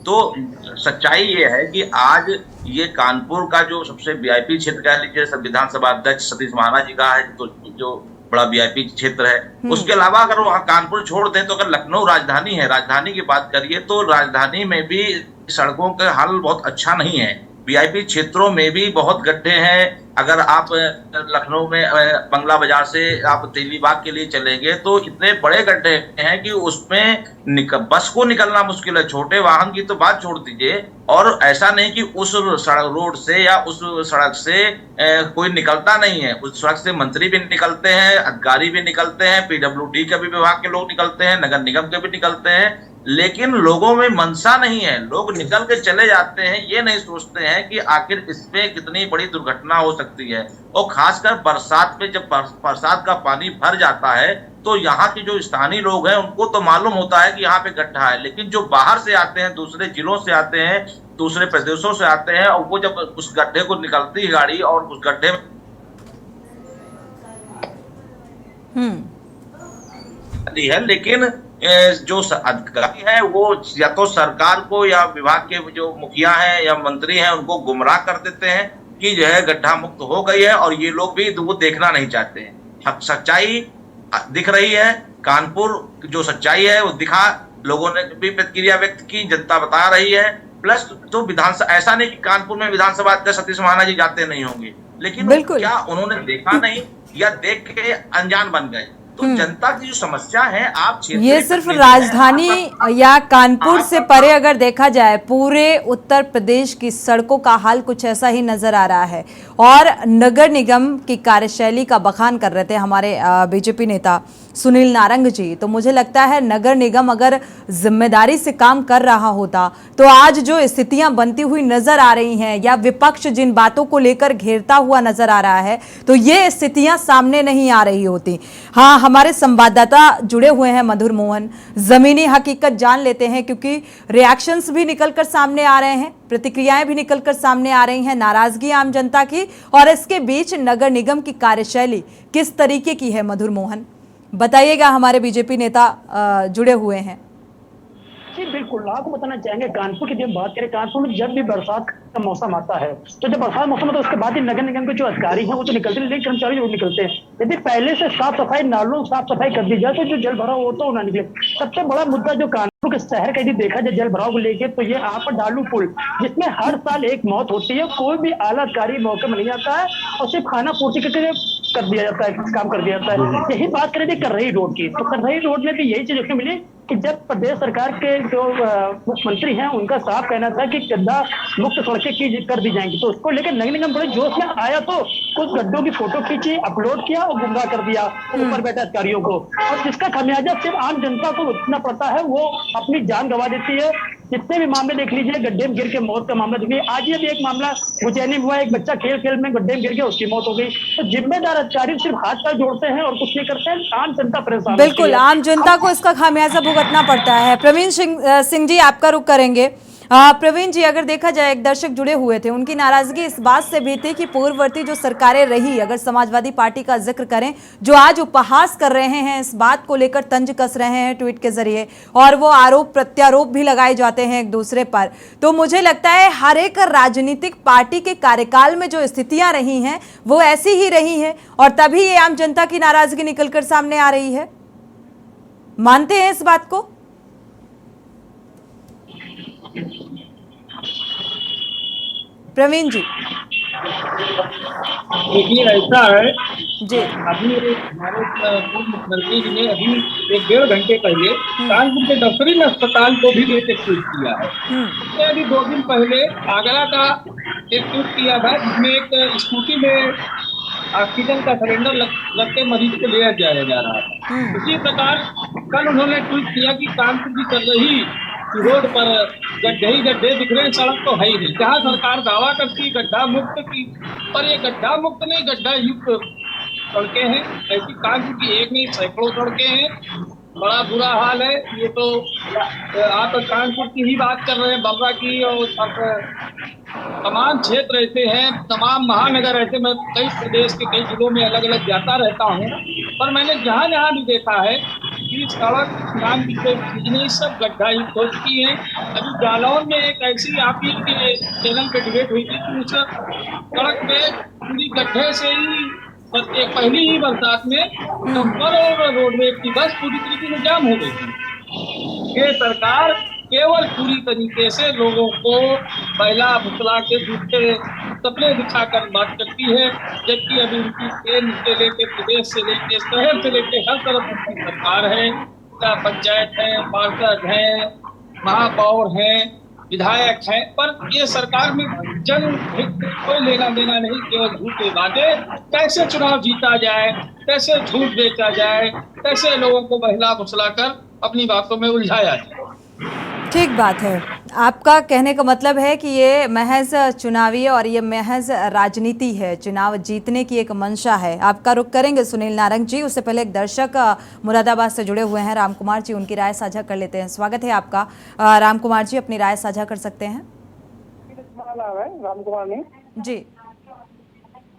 तो सच्चाई ये है कि आज ये कानपुर का जो सबसे वीआईपी क्षेत्र कह लीजिए, विधानसभा अध्यक्ष सतीश महाना जी का है, तो जो बड़ा वीआईपी क्षेत्र है, उसके अलावा अगर वहाँ कानपुर छोड़ दें तो अगर लखनऊ राजधानी है, राजधानी की बात करिए तो राजधानी में भी सड़कों का हाल बहुत अच्छा नहीं है। वीआईपी क्षेत्रों में भी बहुत गड्ढे हैं। अगर आप लखनऊ में बंगला बाजार से आप तेलीबाग के लिए चलेंगे तो इतने बड़े गड्ढे हैं कि उसमें बस को निकलना मुश्किल है। छोटे वाहन की तो बात छोड़ दीजिए, और ऐसा नहीं कि उस सड़क रोड से या उस सड़क से कोई निकलता नहीं है। उस सड़क से मंत्री भी निकलते हैं, अधिकारी भी निकलते हैं, पीडब्ल्यूडी के भी विभाग के लोग निकलते हैं, नगर निगम के भी निकलते हैं, लेकिन लोगों में मनसा नहीं है। लोग निकल के चले जाते हैं, ये नहीं सोचते हैं कि आखिर इसमें कितनी बड़ी दुर्घटना हो सकती है। और खासकर बरसात में जब बरसात का पानी भर जाता है तो यहाँ के जो स्थानीय लोग हैं उनको तो मालूम होता है कि यहाँ पे गड्ढा है, लेकिन जो बाहर से आते हैं, दूसरे जिलों से आते हैं, दूसरे प्रदेशों से आते हैं, और वो जब उस गड्ढे को निकलती है गाड़ी और उस गड्ढे है, लेकिन जो अधिकारी है वो या तो सरकार को या विभाग के जो मुखिया हैं या मंत्री हैं उनको गुमराह कर देते हैं कि जो है गड्ढा मुक्त हो गई है, और ये लोग भी वो देखना नहीं चाहते हैं। सच्चाई दिख रही है, कानपुर जो सच्चाई है वो दिखा, लोगों ने भी प्रतिक्रिया व्यक्त की, जनता बता रही है। प्लस तो विधानसभा, ऐसा नहीं कि कानपुर में विधानसभा अध्यक्ष सतीश महाना जी जाते नहीं होंगे, लेकिन क्या उन्होंने देखा नहीं या देख के अनजान बन गए? तो जनता की जो समस्या है, आप ये सिर्फ राजधानी या कानपुर से परे अगर देखा जाए पूरे उत्तर प्रदेश की सड़कों का हाल कुछ ऐसा ही नजर आ रहा है। और नगर निगम की कार्यशैली का बखान कर रहे थे हमारे बीजेपी नेता सुनील नारंग जी, तो मुझे लगता है नगर निगम अगर जिम्मेदारी से काम कर रहा होता तो आज जो स्थितियां बनती हुई नजर आ रही हैं या विपक्ष जिन बातों को लेकर घेरता हुआ नजर आ रहा है तो ये स्थितियां सामने नहीं आ रही होती। हाँ, हमारे संवाददाता जुड़े हुए हैं मधुर मोहन, जमीनी हकीकत जान लेते हैं, क्योंकि रिएक्शंस भी निकलकर सामने आ रहे हैं, प्रतिक्रियाएं भी निकलकर सामने आ रही हैं, नाराजगी आम जनता की, और इसके बीच नगर निगम की कार्यशैली किस तरीके की है? मधुर मोहन बताइएगा, हमारे बीजेपी नेता जुड़े हुए हैं। जी बिल्कुल, आपको बताना चाहेंगे कानपुर की जब बात करें, कानपुर में जब भी बरसात का मौसम आता है तो जब बरसात मौसम आता है उसके बाद ही नगर निगम के जो अधिकारी हैं वो तो निकलते हैं, लेकिन कर्मचारी जरूर निकलते हैं। यदि पहले से साफ सफाई, नालों साफ सफाई कर दी जाए तो जो जल भराव होता है वो ना निकले। सबसे बड़ा मुद्दा जो कानपुर के शहर का यदि देखा जाए जल भराव को लेकर, तो ये आप डालू पुल, जिसमें हर साल एक मौत होती है, कोई भी आला अधिकारी मौके में नहीं आता है और सिर्फ खाना पूर्ति के लिए कर दिया जाता है, काम कर दिया जाता है। यही बात करें थी कर्रही रोड की, तो कर्रही रोड में भी यही चीज देखने मिली कि जब प्रदेश सरकार के जो मुख्यमंत्री हैं उनका साफ कहना था कि गड्ढा मुक्त सड़कें कर दी जाएंगी, तो उसको लेकर नगर निगम बड़े जोश में आया, तो कुछ गड्ढों की फोटो खींची, अपलोड किया और गुमराह कर दिया ऊपर बैठे अधिकारियों को, और जिसका खामियाजा सिर्फ आम जनता को उतना पड़ता है, वो अपनी जान गंवा देती है। जितने भी मामले देख लीजिए, गड्ढे में गिर के मौत का मामला देखिए, आज ये भी एक मामला उज्जैनी हुआ, एक बच्चा खेल खेल में गड्ढे में गिर के उसकी मौत हो गई। तो जिम्मेदार अधिकारी सिर्फ हाथ पैर जोड़ते हैं और कुछ नहीं करते हैं, आम जनता परेशान। बिल्कुल, आम जनता को इसका खामियाजा भुगतना पड़ता है। प्रवीण सिंह जी, आपका रुख करेंगे। प्रवीण जी, अगर देखा जाए एक दर्शक जुड़े हुए थे, उनकी नाराजगी इस बात से भी थी कि पूर्ववर्ती जो सरकारें रही, अगर समाजवादी पार्टी का जिक्र करें, जो आज उपहास कर रहे हैं, इस बात को लेकर तंज कस रहे हैं ट्वीट के जरिए, और वो आरोप प्रत्यारोप भी लगाए जाते हैं एक दूसरे पर, तो मुझे लगता है हर एक राजनीतिक पार्टी के कार्यकाल में जो स्थितियां रही हैं वो ऐसी ही रही हैं, और तभी ये आम जनता की नाराजगी निकलकर सामने आ रही है। मानते हैं इस बात को? प्रवीण जी, देखिए ऐसा है जी, अभी हमारे पूर्व मुख्यमंत्री जी ने अभी 1-1.5 घंटे पहले कानपुर के डफरीन अस्पताल को भी एक ट्वीट किया है। उसने अभी 2 दिन पहले आगरा का एक ट्वीट किया था, जिसमें एक स्कूटी में ऑक्सीजन का सिलेंडर रख के मरीज को ले जाया जा रहा था। उसी प्रकार कल उन्होंने ट्वीट किया कि कानपुर की चल रही रोड पर गड्ढे ही गड्ढे दिख रहे हैं, सड़क तो है ही नहीं। जहाँ सरकार दावा करती गड्ढा मुक्त की, पर ये गड्ढा मुक्त नहीं, गड्ढा युक्त सड़कें हैं। ऐसी कानपुर की एक नहीं, सैकड़ों सड़कें हैं, बड़ा बुरा हाल है। ये तो आप कानपुर की ही बात कर रहे हैं, बर्रा की, और तमाम क्षेत्र ऐसे हैं, तमाम महानगर ऐसे। मैं कई प्रदेश के कई जिलों में अलग अलग जाता रहता हूँ, पर मैंने जहाँ जहाँ भी देखा है कि सड़क नाम की कोई चीज नहीं, सब गड्ढा युक्त हो चुकी है। अभी जालौन में एक ऐसी आप ही के चैनल पे डिबेट हुई थी कि उस सड़क पे पूरी गड्ढे से ही एक पहली ही बरसात में डंपर और रोडवेज की बस पूरी तरीके से जाम हो गई थी। ये सरकार केवल पूरी तरीके से लोगों को पहला फुसला के दूसरे सपने दिखाकर बात करती है, जबकि अभी उनकी केंद्र से लेके प्रदेश से लेके शहर से लेके हर तरफ उनकी सरकार है, पंचायत है, पार्षद है, महापौर है, विधायक है, पर ये सरकार में जन हित कोई लेना देना नहीं, केवल झूठे वादे। कैसे चुनाव जीता जाए, कैसे झूठ बेचा जाए, कैसे लोगों को बहला फुसला कर अपनी बातों में उलझाया जाए। ठीक बात है। आपका कहने का मतलब है कि ये महज चुनावी और ये महज राजनीति है, चुनाव जीतने की एक मंशा है। आपका रुख करेंगे सुनील नारंग जी, उससे पहले एक दर्शक मुरादाबाद से जुड़े हुए हैं राम कुमार जी, उनकी राय साझा कर लेते हैं। स्वागत है आपका राम कुमार जी, अपनी राय साझा कर सकते हैं। राम कुमार ने जी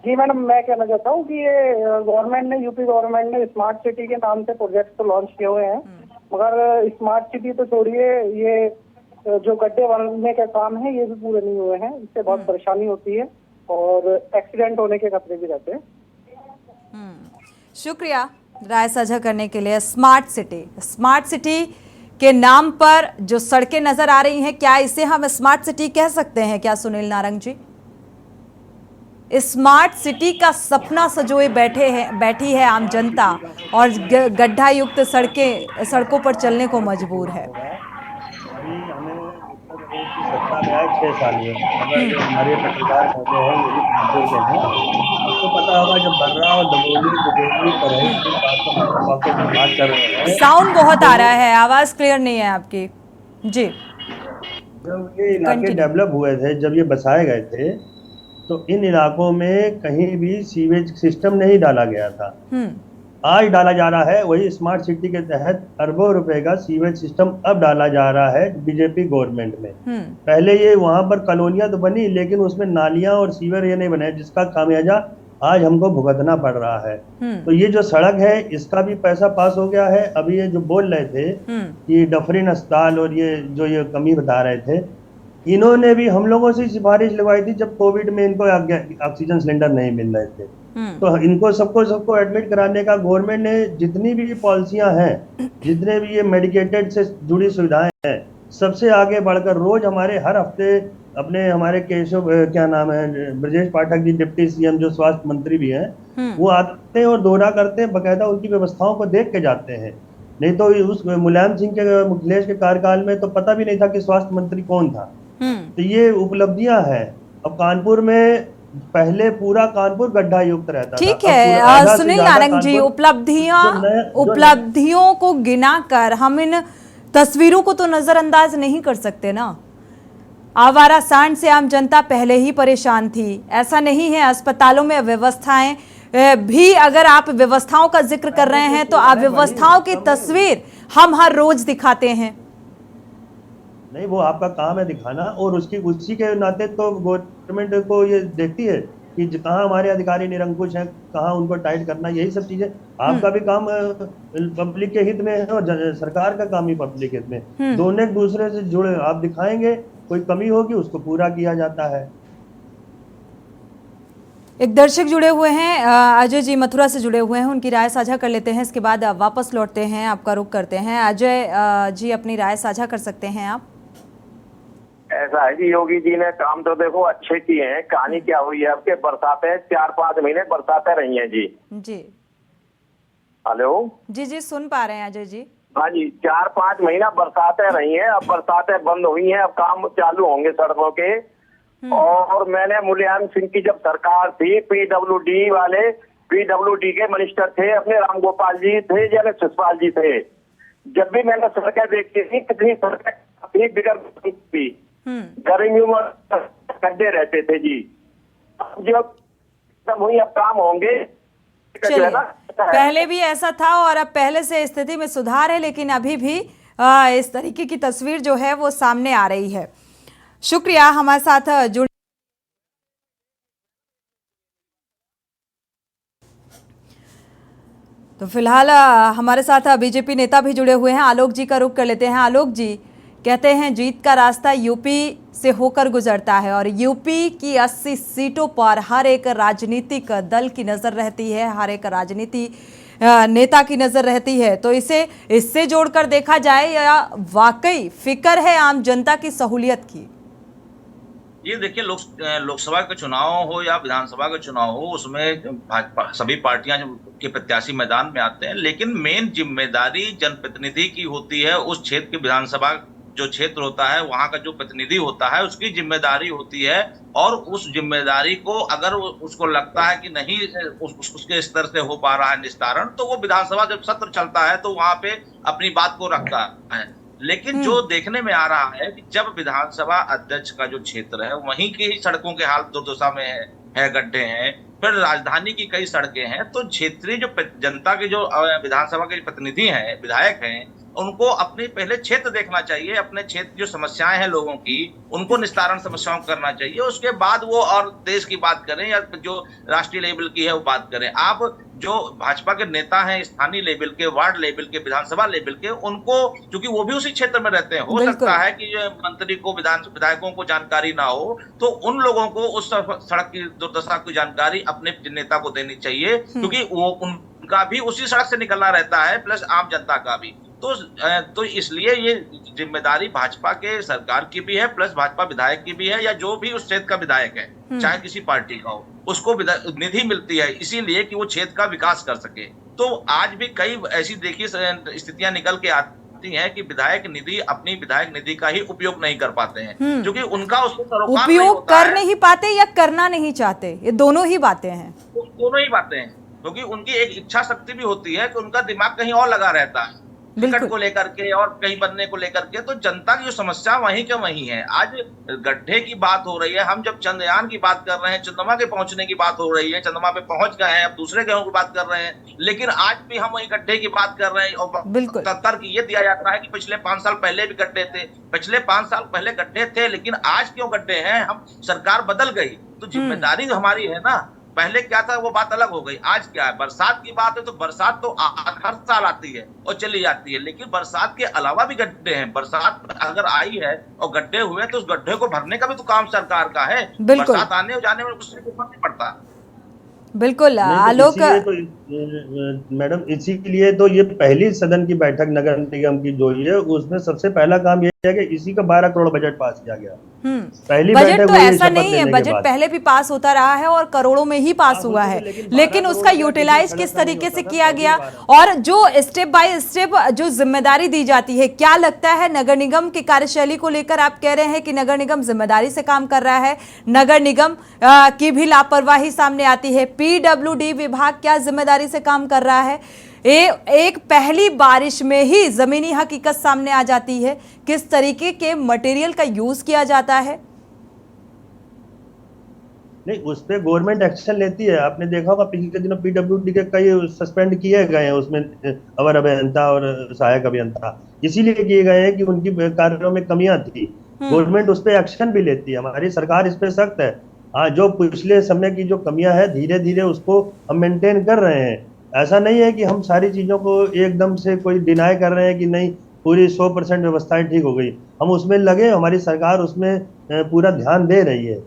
मैडम, मैं कहना चाहता हूँ कि ये गवर्नमेंट ने, यूपी गवर्नमेंट ने स्मार्ट सिटी के नाम से प्रोजेक्ट तो लॉन्च किए हुए हैं, मगर स्मार्ट सिटी तो छोड़िए, ये जो गड्ढे बनने का काम है ये भी पूरे नहीं हुए हैं। इससे बहुत परेशानी होती है और एक्सीडेंट होने के खतरे भी रहते हैं। शुक्रिया राय साझा करने के लिए। स्मार्ट सिटी के नाम पर जो सड़कें नजर आ रही हैं, क्या इसे हम स्मार्ट सिटी कह सकते हैं क्या सुनील नारंग जी? स्मार्ट सिटी का सपना सजोए बैठी है आम जनता, और गड्ढा युक्त सड़कों पर चलने को मजबूर है। सत्ता में आए 6 साल हुए, अगर जो हमारे पत्रकार होते हैं वो भी कानपुर के हैं, आपको पता होगा जब बर्रा और दमोली बात कर रहे हैं। साउंड बहुत आ रहा है, आवाज क्लियर नहीं है आपकी जी। जब ये इलाके डेवलप हुए थे, जब ये बसाए गए थे, तो इन इलाकों में कहीं भी सीवेज सिस्टम नहीं डाला गया था। आज डाला जा रहा है, वही स्मार्ट सिटी के तहत अरबों रुपए का सीवेज सिस्टम अब डाला जा रहा है बीजेपी गवर्नमेंट में। पहले ये वहां पर कॉलोनियां तो बनी, लेकिन उसमें नालियां और सीवर ये नहीं बने, जिसका खामियाजा आज हमको भुगतना पड़ रहा है। तो ये जो सड़क है इसका भी पैसा पास हो गया है। अभी ये जो बोल रहे थे कि डफरीन अस्पताल और ये जो ये कमी बता रहे थे, इन्होंने भी हम लोगों से सिफारिश लगवाई थी जब कोविड में इनको ऑक्सीजन सिलेंडर नहीं मिल रहे थे, तो इनको सबको एडमिट कराने का गवर्नमेंट ने जितनी भी पॉलिसियां हैं, जितने भी ये मेडिकेटेड से जुड़ी सुविधाएं हैं, सबसे आगे बढ़कर रोज हमारे हर हफ्ते अपने हमारे केशव क्या नाम है ब्रजेश पाठक जी, डिप्टी सीएम जो स्वास्थ्य मंत्री भी हैं, वो आते हैं और दौरा करते हैं, बकायदा उनकी व्यवस्थाओं को देख के जाते हैं। नहीं तो उस मुलायम सिंह के मुखलेश के कार्यकाल में तो पता भी नहीं था कि स्वास्थ्य मंत्री कौन था। तो ये उपलब्धियां हैं। अब कानपुर में पहले पूरा कानपुर गड्ढा युक्त रहता था। ठीक है सुनील नारंग जी, उपलब्धियों को गिनाकर हम इन तस्वीरों को तो नजरअंदाज नहीं कर सकते ना। आवारा सांड से आम जनता पहले ही परेशान थी, ऐसा नहीं है। अस्पतालों में व्यवस्थाएं भी, अगर आप व्यवस्थाओं का जिक्र कर रहे हैं तो अव्यवस्थाओं की तस्वीर हम हर रोज दिखाते हैं। नहीं, वो आपका काम है दिखाना, और उसी के नाते तो गवर्नमेंट को ये देखती है कि कहाँ हमारे अधिकारी निरंकुश हैं, कहाँ उनको टाइट करना, यही सब चीजें। आपका भी काम पब्लिक के हित में है और सरकार का काम भी पब्लिक के हित में, दोनों एक दूसरे से जुड़े। आप दिखाएंगे, कोई कमी होगी उसको पूरा किया जाता है। एक दर्शक जुड़े हुए हैं, अजय जी मथुरा से जुड़े हुए हैं, उनकी राय साझा कर लेते हैं, इसके बाद वापस लौटते हैं, आपका रुख करते हैं। अजय जी अपनी राय साझा कर सकते हैं आप। ऐसा है कि योगी जी ने काम तो देखो अच्छे किए हैं। कहानी क्या हुई है, आपके बरसातें 4-5 महीने बरसातें रही हैं जी। जी हेलो जी सुन पा रहे हैं अजय जी। हाँ जी, 4-5 महीना बरसातें रही हैं, अब बरसातें बंद हुई हैं, अब काम चालू होंगे सड़कों के। और मैंने मुलायम सिंह की जब सरकार थी, पीडब्ल्यूडी के मिनिस्टर थे अपने राम गोपाल जी थे या शिषपाल जी थे, जब भी मैंने सड़कें देखी थी, कितनी सड़कें थी बिगड़ गर्मियों में गड्ढे रहते थे जी। अब जब खत्म हुई, अब काम होंगे। पहले भी ऐसा था और अब पहले से स्थिति में सुधार है, लेकिन अभी भी इस तरीके की तस्वीर जो है वो सामने आ रही है। शुक्रिया हमारे साथ जुड़। तो फिलहाल हमारे साथ बीजेपी नेता भी जुड़े हुए हैं, आलोक जी का रुख कर लेते हैं। आलोक जी कहते हैं जीत का रास्ता यूपी से होकर गुजरता है और यूपी की 80 सीटों पर हर एक राजनीतिक दल की नजर रहती है, हर एक राजनीति नेता की नजर रहती है। तो इससे जोड़कर देखा जाए या वाकई फिक्र है आम जनता की सहूलियत की? ये देखिए, लोकसभा के चुनाव हो या विधानसभा के चुनाव हो, उसमें भाजपा सभी पार्टियां के प्रत्याशी मैदान में आते हैं, लेकिन मेन जिम्मेदारी जनप्रतिनिधि की होती है। उस क्षेत्र की विधानसभा जो क्षेत्र होता है, वहां का जो प्रतिनिधि होता है, उसकी जिम्मेदारी होती है। और उस जिम्मेदारी को अगर उसको लगता है कि नहीं उसके स्तर से हो पा रहा है निस्तारण, तो वो विधानसभा जब सत्र चलता है तो वहां पे अपनी बात को रखता है। लेकिन जो देखने में आ रहा है कि जब विधानसभा अध्यक्ष का जो क्षेत्र है वहीं की ही सड़कों के हाल दुर्दशा में है, गड्ढे हैं, फिर राजधानी की कई सड़कें हैं, तो क्षेत्रीय जो जनता के जो विधानसभा के प्रतिनिधि हैं, विधायक हैं, उनको अपने पहले क्षेत्र देखना चाहिए। अपने क्षेत्र जो समस्याएं हैं लोगों की, उनको निस्तारण समस्याओं को करना चाहिए। उसके बाद वो और देश की बात करें या जो राष्ट्रीय लेवल की है वो बात करें। आप जो भाजपा के नेता हैं, स्थानीय लेवल के, वार्ड लेवल के, विधानसभा लेवल के, उनको क्योंकि वो भी उसी क्षेत्र में रहते हैं, हो सकता है कि जो मंत्री को, विधायकों को जानकारी ना हो, तो उन लोगों को उस सड़क की दुर्दशा की जानकारी अपने नेता को देनी चाहिए, क्योंकि वो उनका भी उसी सड़क से निकलना रहता है, प्लस आम जनता का भी। तो इसलिए ये जिम्मेदारी भाजपा के सरकार की भी है, प्लस भाजपा विधायक की भी है, या जो भी उस क्षेत्र का विधायक है, चाहे किसी पार्टी का हो, उसको निधि मिलती है इसीलिए कि वो क्षेत्र का विकास कर सके। तो आज भी कई ऐसी देखिए स्थितियां निकल के आती हैं कि विधायक निधि, अपनी विधायक निधि का ही उपयोग नहीं कर पाते हैं, क्योंकि उनका उसको सरोकार उपयोग कर नहीं पाते या करना नहीं चाहते, ये दोनों ही बातें हैं। दोनों ही बातें हैं, क्योंकि उनकी एक इच्छा शक्ति भी होती है कि उनका दिमाग कहीं और लगा रहता है, टिकट को लेकर के और कहीं बनने को लेकर के। तो जनता की जो समस्या वहीं के वहीं है। आज गड्ढे की बात हो रही है, हम जब चंद्रयान की बात कर रहे हैं, चंद्रमा के पहुंचने की बात हो रही है, चंद्रमा पे पहुंच गए हैं, अब दूसरे ग्रहों की बात कर रहे हैं, लेकिन आज भी हम वही गड्ढे की बात कर रहे हैं। और तर्क ये दिया जाता है कि पिछले 5 साल पहले भी गड्ढे थे, पिछले 5 साल पहले गड्ढे थे, लेकिन आज क्यों गड्ढे हैं? हम सरकार बदल गई, तो जिम्मेदारी हमारी है ना। पहले क्या था वो बात अलग हो गई। आज क्या है, बरसात की बात है तो बरसात तो हर साल आती है और चली जाती है, लेकिन बरसात के अलावा भी गड्ढे हैं। बरसात अगर आई है और गड्ढे हुए तो उस गड्ढे को भरने का भी तो काम सरकार का है। बरसात आने और जाने में उससे कोई फर्क नहीं पड़ता। बिल्कुल आलोक मैडम, इसीलिए तो ये पहली सदन की बैठक नगर निगम की जो है, उसमें सबसे पहला काम ये है कि इसी का 12 करोड़ बजट पास किया गया। पहली बजट तो ऐसा नहीं है, बजट पहले भी पास होता रहा है और करोड़ों में ही पास हुआ है, लेकिन उसका यूटिलाइज किस तरीके से किया गया और जो स्टेप बाय स्टेप जो जिम्मेदारी दी जाती है, क्या लगता है नगर निगम की कार्यशैली को लेकर? आप कह रहे हैं कि नगर निगम जिम्मेदारी से काम कर रहा है, नगर निगम की भी लापरवाही सामने आती है, पीडब्ल्यूडी विभाग क्या जिम्मेदारी से काम कर रहा है? एक पहली बारिश में ही जमीनी हकीकत सामने आ जाती है, किस तरीके के मटेरियल का यूज किया जाता है। नहीं, उस पर गवर्नमेंट एक्शन लेती है। आपने देखा होगा पिछले दिनों पीडब्ल्यूडी के कई सस्पेंड किए गए हैं, उसमें अवर अभियंता और सहायक अभियंता। इसीलिए किए गए हैं कि उनकी कार्यों में कमियां थी। गवर्नमेंट उस पर एक्शन भी लेती है, हमारी सरकार इस पे सख्त है। हाँ, जो पिछले समय की जो कमियां है धीरे धीरे उसको हम मेंटेन कर रहे हैं। ऐसा नहीं है कि हम सारी चीज़ों को एकदम से कोई डिनाई कर रहे हैं कि नहीं पूरी 100% व्यवस्थाएं ठीक हो गई। हम उसमें लगे, हमारी सरकार उसमें पूरा ध्यान दे रही है,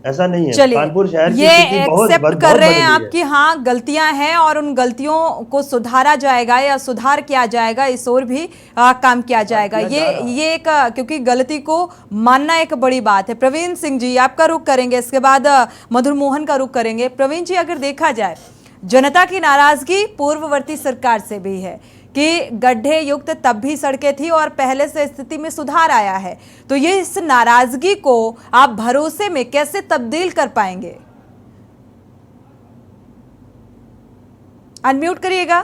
ऐसा नहीं है। कानपुर शहर की ये स्थिति बहुत एक्सेप्ट कर रहे हैं बदली है। आप कि हाँ गलतियां हैं और उन गलतियों को सुधारा जाएगा या सुधार किया जाएगा, इस ओर भी काम किया जाएगा। ये एक क्योंकि गलती को मानना एक बड़ी बात है। प्रवीण सिंह जी आपका रुख करेंगे, इसके बाद मधुर मोहन का रुख करेंगे। प्रवीण जी, अगर देखा जाए जनता की नाराजगी पूर्ववर्ती सरकार से भी है कि गड्ढे युक्त तब भी सड़कें थी और पहले से स्थिति में सुधार आया है, तो ये इस नाराजगी को आप भरोसे में कैसे तब्दील कर पाएंगे? अनम्यूट करिएगा।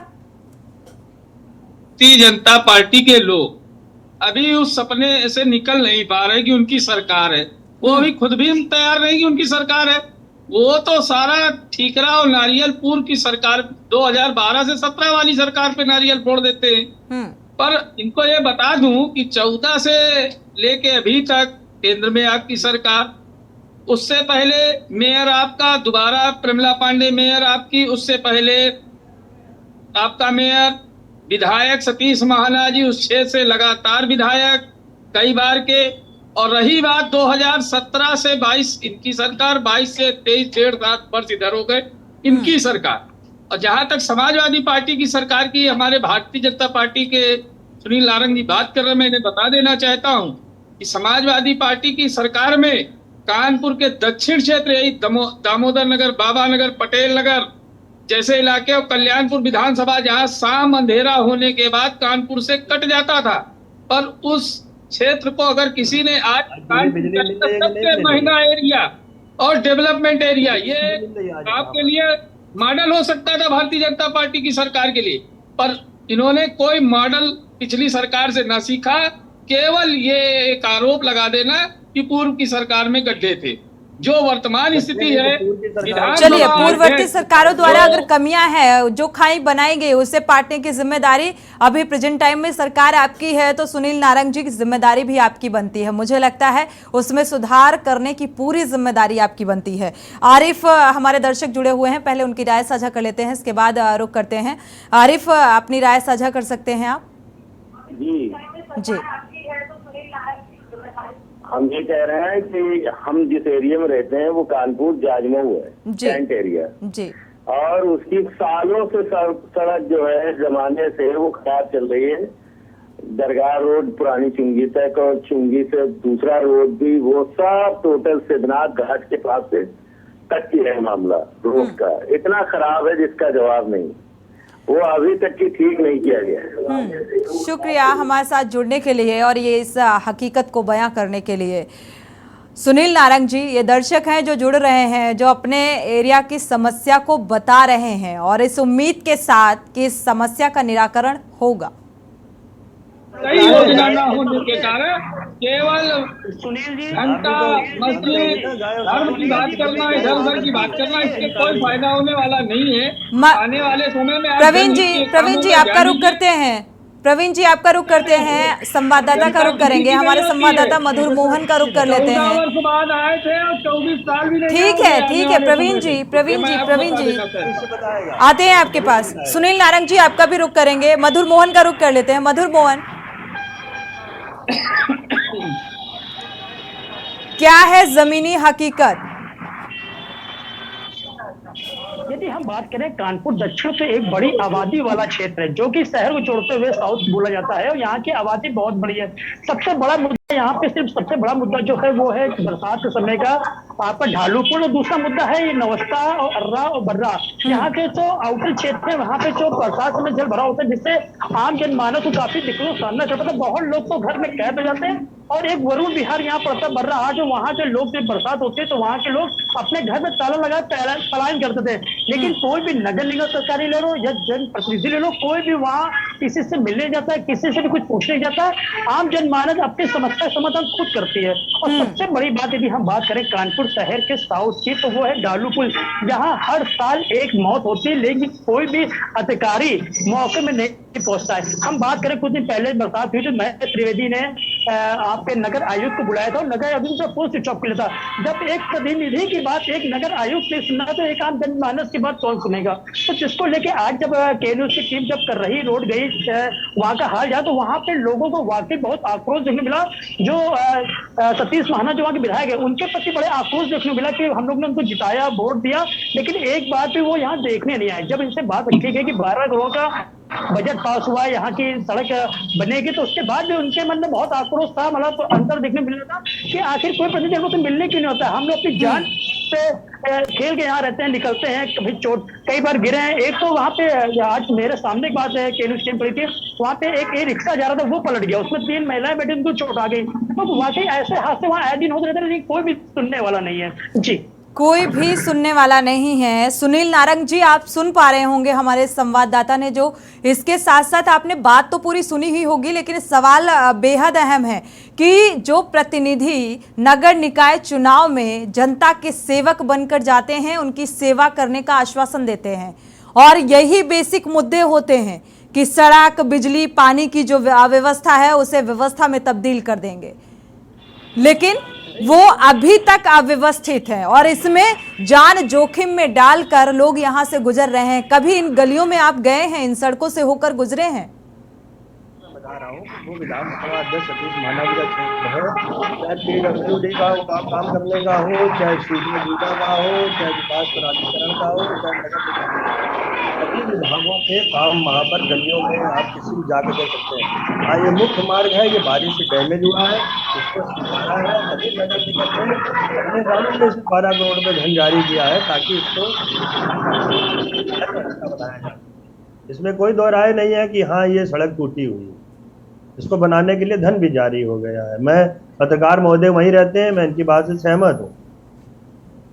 भारतीय जनता पार्टी के लोग अभी उस सपने से निकल नहीं पा रहे कि उनकी सरकार है। वो अभी खुद भी तैयार नहीं कि उनकी सरकार है। वो तो सारा ठीकरा और नारियल पूर्व की सरकार 2012 से 17 वाली सरकार पे नारियल फोड़ देते हैं। पर इनको ये बता दूं कि 14 से लेके अभी तक केंद्र में आपकी सरकार, उससे पहले मेयर आपका दोबारा प्रमिला पांडे मेयर आपकी, उससे पहले आपका मेयर विधायक सतीश महाना जी उस क्षेत्र से लगातार विधायक कई बार के। और रही बात 2017 से 22 इनकी सरकार, 22 से 23 1.5 वर्ष इधर हो गए इनकी सरकार। और जहां तक समाजवादी पार्टी की सरकार की, हमारे भारतीय जनता पार्टी के सुनील नारंग जी बात कर रहे हैं, मैं इन्हें बता देना चाहता हूं कि समाजवादी पार्टी की सरकार में कानपुर के दक्षिण क्षेत्र यही दामोदर नगर, बाबा नगर, पटेल नगर जैसे इलाके और कल्याणपुर विधानसभा जहां शाम अंधेरा होने के बाद कानपुर से कट जाता था, पर उस क्षेत्र को अगर किसी ने आज सबसे महंगा एरिया और डेवलपमेंट एरिया, ये आपके लिए मॉडल हो सकता था भारतीय जनता पार्टी की सरकार के लिए, पर इन्होंने कोई मॉडल पिछली सरकार से ना सीखा। केवल ये एक आरोप लगा देना कि पूर्व की सरकार में गड्ढे थे। जो वर्तमान स्थिति है, चलिए पूर्ववर्ती सरकारों द्वारा अगर कमियां हैं, जो खाई बनाई गई उसे पाटने की जिम्मेदारी अभी प्रेजेंट टाइम में सरकार आपकी है, तो सुनील नारंग जी की जिम्मेदारी भी आपकी बनती है। मुझे लगता है उसमें सुधार करने की पूरी जिम्मेदारी आपकी बनती है। आरिफ, हमारे दर्शक जुड़े हुए हैं, पहले उनकी राय साझा कर लेते हैं, इसके बाद रुख करते हैं। आरिफ, अपनी राय साझा कर सकते हैं आप? जी। हम ये कह रहे हैं कि हम जिस एरिया में रहते हैं वो कानपुर जाजमऊ है, कैंट एरिया जी, और उसकी सालों से सड़क जो है जमाने से वो खराब चल रही है। दरगाह रोड पुरानी चुंगी तक और चुंगी से दूसरा रोड भी, वो सब टोटल सिद्धनाथ घाट के पास से तक की है मामला रोड का। इतना खराब है जिसका जवाब नहीं, वो अभी तक की ठीक नहीं किया गया। शुक्रिया हमारे साथ जुड़ने के लिए और ये इस हकीकत को बयां करने के लिए। सुनील नारंग जी, ये दर्शक हैं जो जुड़ रहे हैं, जो अपने एरिया की समस्या को बता रहे हैं और इस उम्मीद के साथ कि इस समस्या का निराकरण होगा। कई योजना न होने के कारण केवल घंटा मस्जिद धर्म की बात करना, इधर उधर की बात करना, इससे कोई फायदा होने वाला नहीं है। आने वाले समय में प्रवीण जी आपका रुख करते हैं। प्रवीण जी आपका रुख करते हैं, संवाददाता का रुख करेंगे। हमारे संवाददाता मधुर मोहन का रुख कर लेते हैं। 14 वर्ष बाद आए थे और 24 साल भी नहीं। ठीक है प्रवीण जी आते हैं आपके पास। सुनील नारंग जी आपका भी रुख करेंगे, मधुर मोहन का रुख कर लेते हैं। मधुर मोहन, क्या है जमीनी हकीकत? यदि हम बात करें, कानपुर दक्षिण तो एक बड़ी आबादी वाला क्षेत्र है जो कि शहर को जोड़ते हुए साउथ बोला जाता है और यहाँ की आबादी बहुत बड़ी है। सबसे बड़ा मुद्दा यहाँ पे सबसे बड़ा मुद्दा जो है वो है बरसात के समय का आपका ढालूपुर, और दूसरा मुद्दा है ये नवस्था और अर्रा और बर्रा। यहाँ के जो आउटर क्षेत्र है वहाँ पे जो बरसात में जल भरा होता है जिससे आम जनमानस को काफी दिक्कतों का सामना करता है। बहुत लोग तो घर में कैद हो जाते हैं और एक वरुण विहार यहाँ पड़ता है बर्रा, जो वहाँ के लोग जब बरसात होती है तो वहाँ के लोग अपने घर में ताला लगा पलायन करते थे। लेकिन कोई भी नगर निगम सरकारी ले लो या जनप्रतिनिधि ले लो, कोई भी वहाँ किसी से मिलने जाता है, किसी से भी कुछ पूछने जाता है। आम जनमानस अपनी समस्या का समाधान खुद करती है। और सबसे बड़ी बात यदि हम बात करें कानपुर शहर के साउथ की, तो वो है डालू पुल, जहाँ हर साल एक मौत होती है, लेकिन कोई भी अधिकारी मौके में नहीं पहुंचता है। हम बात करें, कुछ दिन पहले बरसात हुई तो महेश त्रिवेदी ने आपके नगर आयुक्त को बुलाया था और नगर आयुक्त का फोन स्विच ऑफ किया था। जब एक प्रतिनिधि की बात एक नगर आयुक्त ने सुना तो एक आम जनमानस की बात कौन सुनेगा। तो जिसको लेके आज जब केएनयू की टीम जब कर रही रोड गई वहां का हाल जाए, तो वहां पे लोगों को वाकई बहुत आक्रोश देखने मिला। जो सतीश महाना जो वहाँ के विधायक है, उनके प्रति बड़े आक्रोश देखने मिला कि हम लोग ने उनको जिताया, वोट दिया, लेकिन एक बात भी वो यहाँ देखने नहीं आए। जब इनसे बात रखी गई कि 12 करोड़ का बजट पास हुआ, यहाँ की सड़क बनेगी, तो उसके बाद भी उनके मन में बहुत आक्रोश था, मतलब तो अंतर देखने मिल रहा था कि आखिर कोई प्रतिनिधि से मिलने क्यों नहीं होता। हम लोग अपनी जान से खेल के यहाँ रहते हैं, निकलते हैं, कभी चोट कई बार गिरे हैं। एक तो वहाँ पे आज मेरे सामने एक बात है, केएनयू स्टेशन पड़ी थी, वहाँ पे एक रिक्शा जा रहा था, वो पलट गया, उसमें 3 महिलाएं बैठी, उनको चोट आ गई। तो वाकई ऐसे हादसे वहाँ आए दिन होते रहते हैं, लेकिन कोई भी सुनने वाला नहीं है। जी, कोई भी सुनने वाला नहीं है। सुनील नारंग जी, आप सुन पा रहे होंगे हमारे संवाददाता ने जो, इसके साथ साथ आपने बात तो पूरी सुनी ही होगी, लेकिन सवाल बेहद अहम है कि जो प्रतिनिधि नगर निकाय चुनाव में जनता के सेवक बनकर जाते हैं, उनकी सेवा करने का आश्वासन देते हैं, और यही बेसिक मुद्दे होते हैं कि सड़क, बिजली, पानी की जो अव्यवस्था है उसे व्यवस्था में तब्दील कर देंगे, लेकिन वो अभी तक अव्यवस्थित है और इसमें जान जोखिम में डालकर लोग यहाँ से गुजर रहे हैं। कभी इन गलियों में आप गए हैं, इन सड़कों से होकर गुजरे हैं? बता रहा हूँ, वो विधानसभा अध्यक्ष सतीश महाना जी का क्षेत्र है, चाहे PWD का काम करने का हो, चाहे सूचना जुटा का हो, चाहे विकास प्राधिकरण का हो, चाहे नगर निगम, सभी विभागों के काम वहाँ पर गलियों में आप किसी भी जाकर देख सकते हैं। हाँ, ये मुख्य मार्ग है, ये बारिश से डैमेज हुआ है, इसको सुधारा है। सभी नगर निगम ने अपने गाँव में इसे 12 करोड़ में धन जारी किया है ताकि इसको बनाया जाए। इसमें कोई दो राय नहीं है कि हाँ ये सड़क टूटी हुई है, इसको बनाने के लिए धन भी जारी हो गया है। मैं पत्रकार महोदय वहीं रहते हैं, मैं इनकी बात से सहमत हूँ।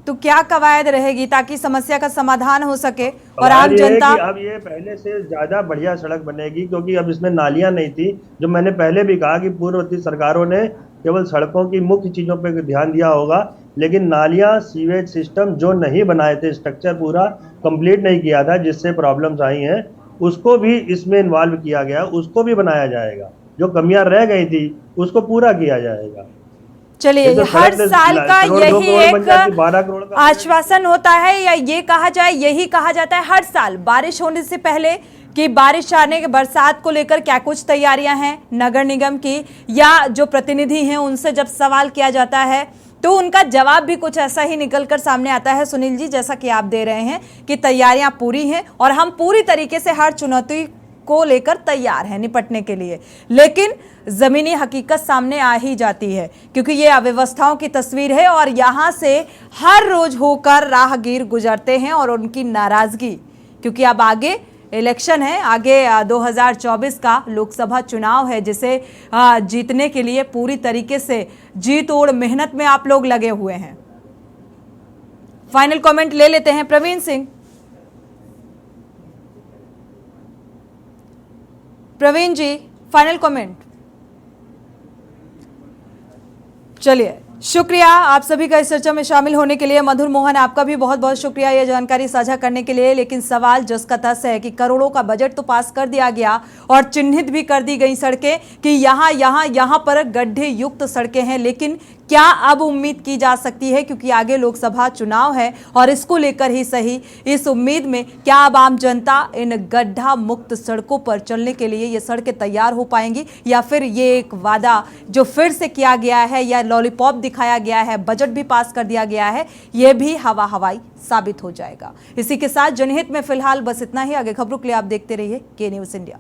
तो क्या कवायद रहेगी ताकि समस्या का समाधान हो सके और आम जनता? अब ये पहले से ज्यादा बढ़िया सड़क बनेगी, क्योंकि अब इसमें नालियां नहीं थी। जो मैंने पहले भी कहा कि पूर्ववर्ती सरकारों ने केवल सड़कों की मुख्य चीजों पर ध्यान दिया होगा, लेकिन नालियां, सीवेज सिस्टम जो नहीं बनाए थे, स्ट्रक्चर पूरा कंप्लीट नहीं किया था, जिससे प्रॉब्लम्स आई हैं, उसको भी इसमें इन्वॉल्व किया गया, उसको भी बनाया जाएगा। जो कमियां रह गई थी उसको पूरा किया जाएगा। चलिए, हर साल का यही एक आश्वासन होता है, या ये कहा जाए, यही कहा जाता है हर साल बारिश होने से पहले कि बारिश आने के बरसात को लेकर क्या कुछ तैयारियां हैं नगर निगम की, या जो प्रतिनिधि हैं उनसे जब सवाल किया जाता है तो उनका जवाब भी कुछ ऐसा ही निकलकर सामने आता है। सुनील जी, जैसा कि आप दे रहे हैं कि तैयारियां पूरी हैं और हम पूरी तरीके से हर चुनौती को लेकर तैयार हैं निपटने के लिए, लेकिन जमीनी हकीकत सामने आ ही जाती है, क्योंकि ये अव्यवस्थाओं की तस्वीर है और यहाँ से हर रोज होकर राहगीर गुजरते हैं और उनकी नाराजगी, क्योंकि अब आगे इलेक्शन है, आगे 2024 का लोकसभा चुनाव है, जिसे जीतने के लिए पूरी तरीके से जी तोड़ मेहनत में आप लोग लगे हुए हैं। फाइनल कमेंट ले लेते हैं प्रवीण सिंह। प्रवीण जी, फाइनल कमेंट। चलिए, शुक्रिया आप सभी का इस चर्चा में शामिल होने के लिए। मधुर मोहन, आपका भी बहुत बहुत शुक्रिया ये जानकारी साझा करने के लिए। लेकिन सवाल जस का तस है कि करोड़ों का बजट तो पास कर दिया गया और चिन्हित भी कर दी गई सड़कें कि यहाँ पर गड्ढे युक्त सड़कें हैं, लेकिन क्या अब उम्मीद की जा सकती है, क्योंकि आगे लोकसभा चुनाव है और इसको लेकर ही सही, इस उम्मीद में क्या अब आम जनता इन गड्ढा मुक्त सड़कों पर चलने के लिए ये सड़कें तैयार हो पाएंगी, या फिर ये एक वादा जो फिर से किया गया है या लॉलीपॉप दिखाया गया है, बजट भी पास कर दिया गया है, ये भी हवा हवाई साबित हो जाएगा। इसी के साथ जनहित में फिलहाल बस इतना ही। आगे खबरों के लिए आप देखते रहिए के न्यूज़ इंडिया।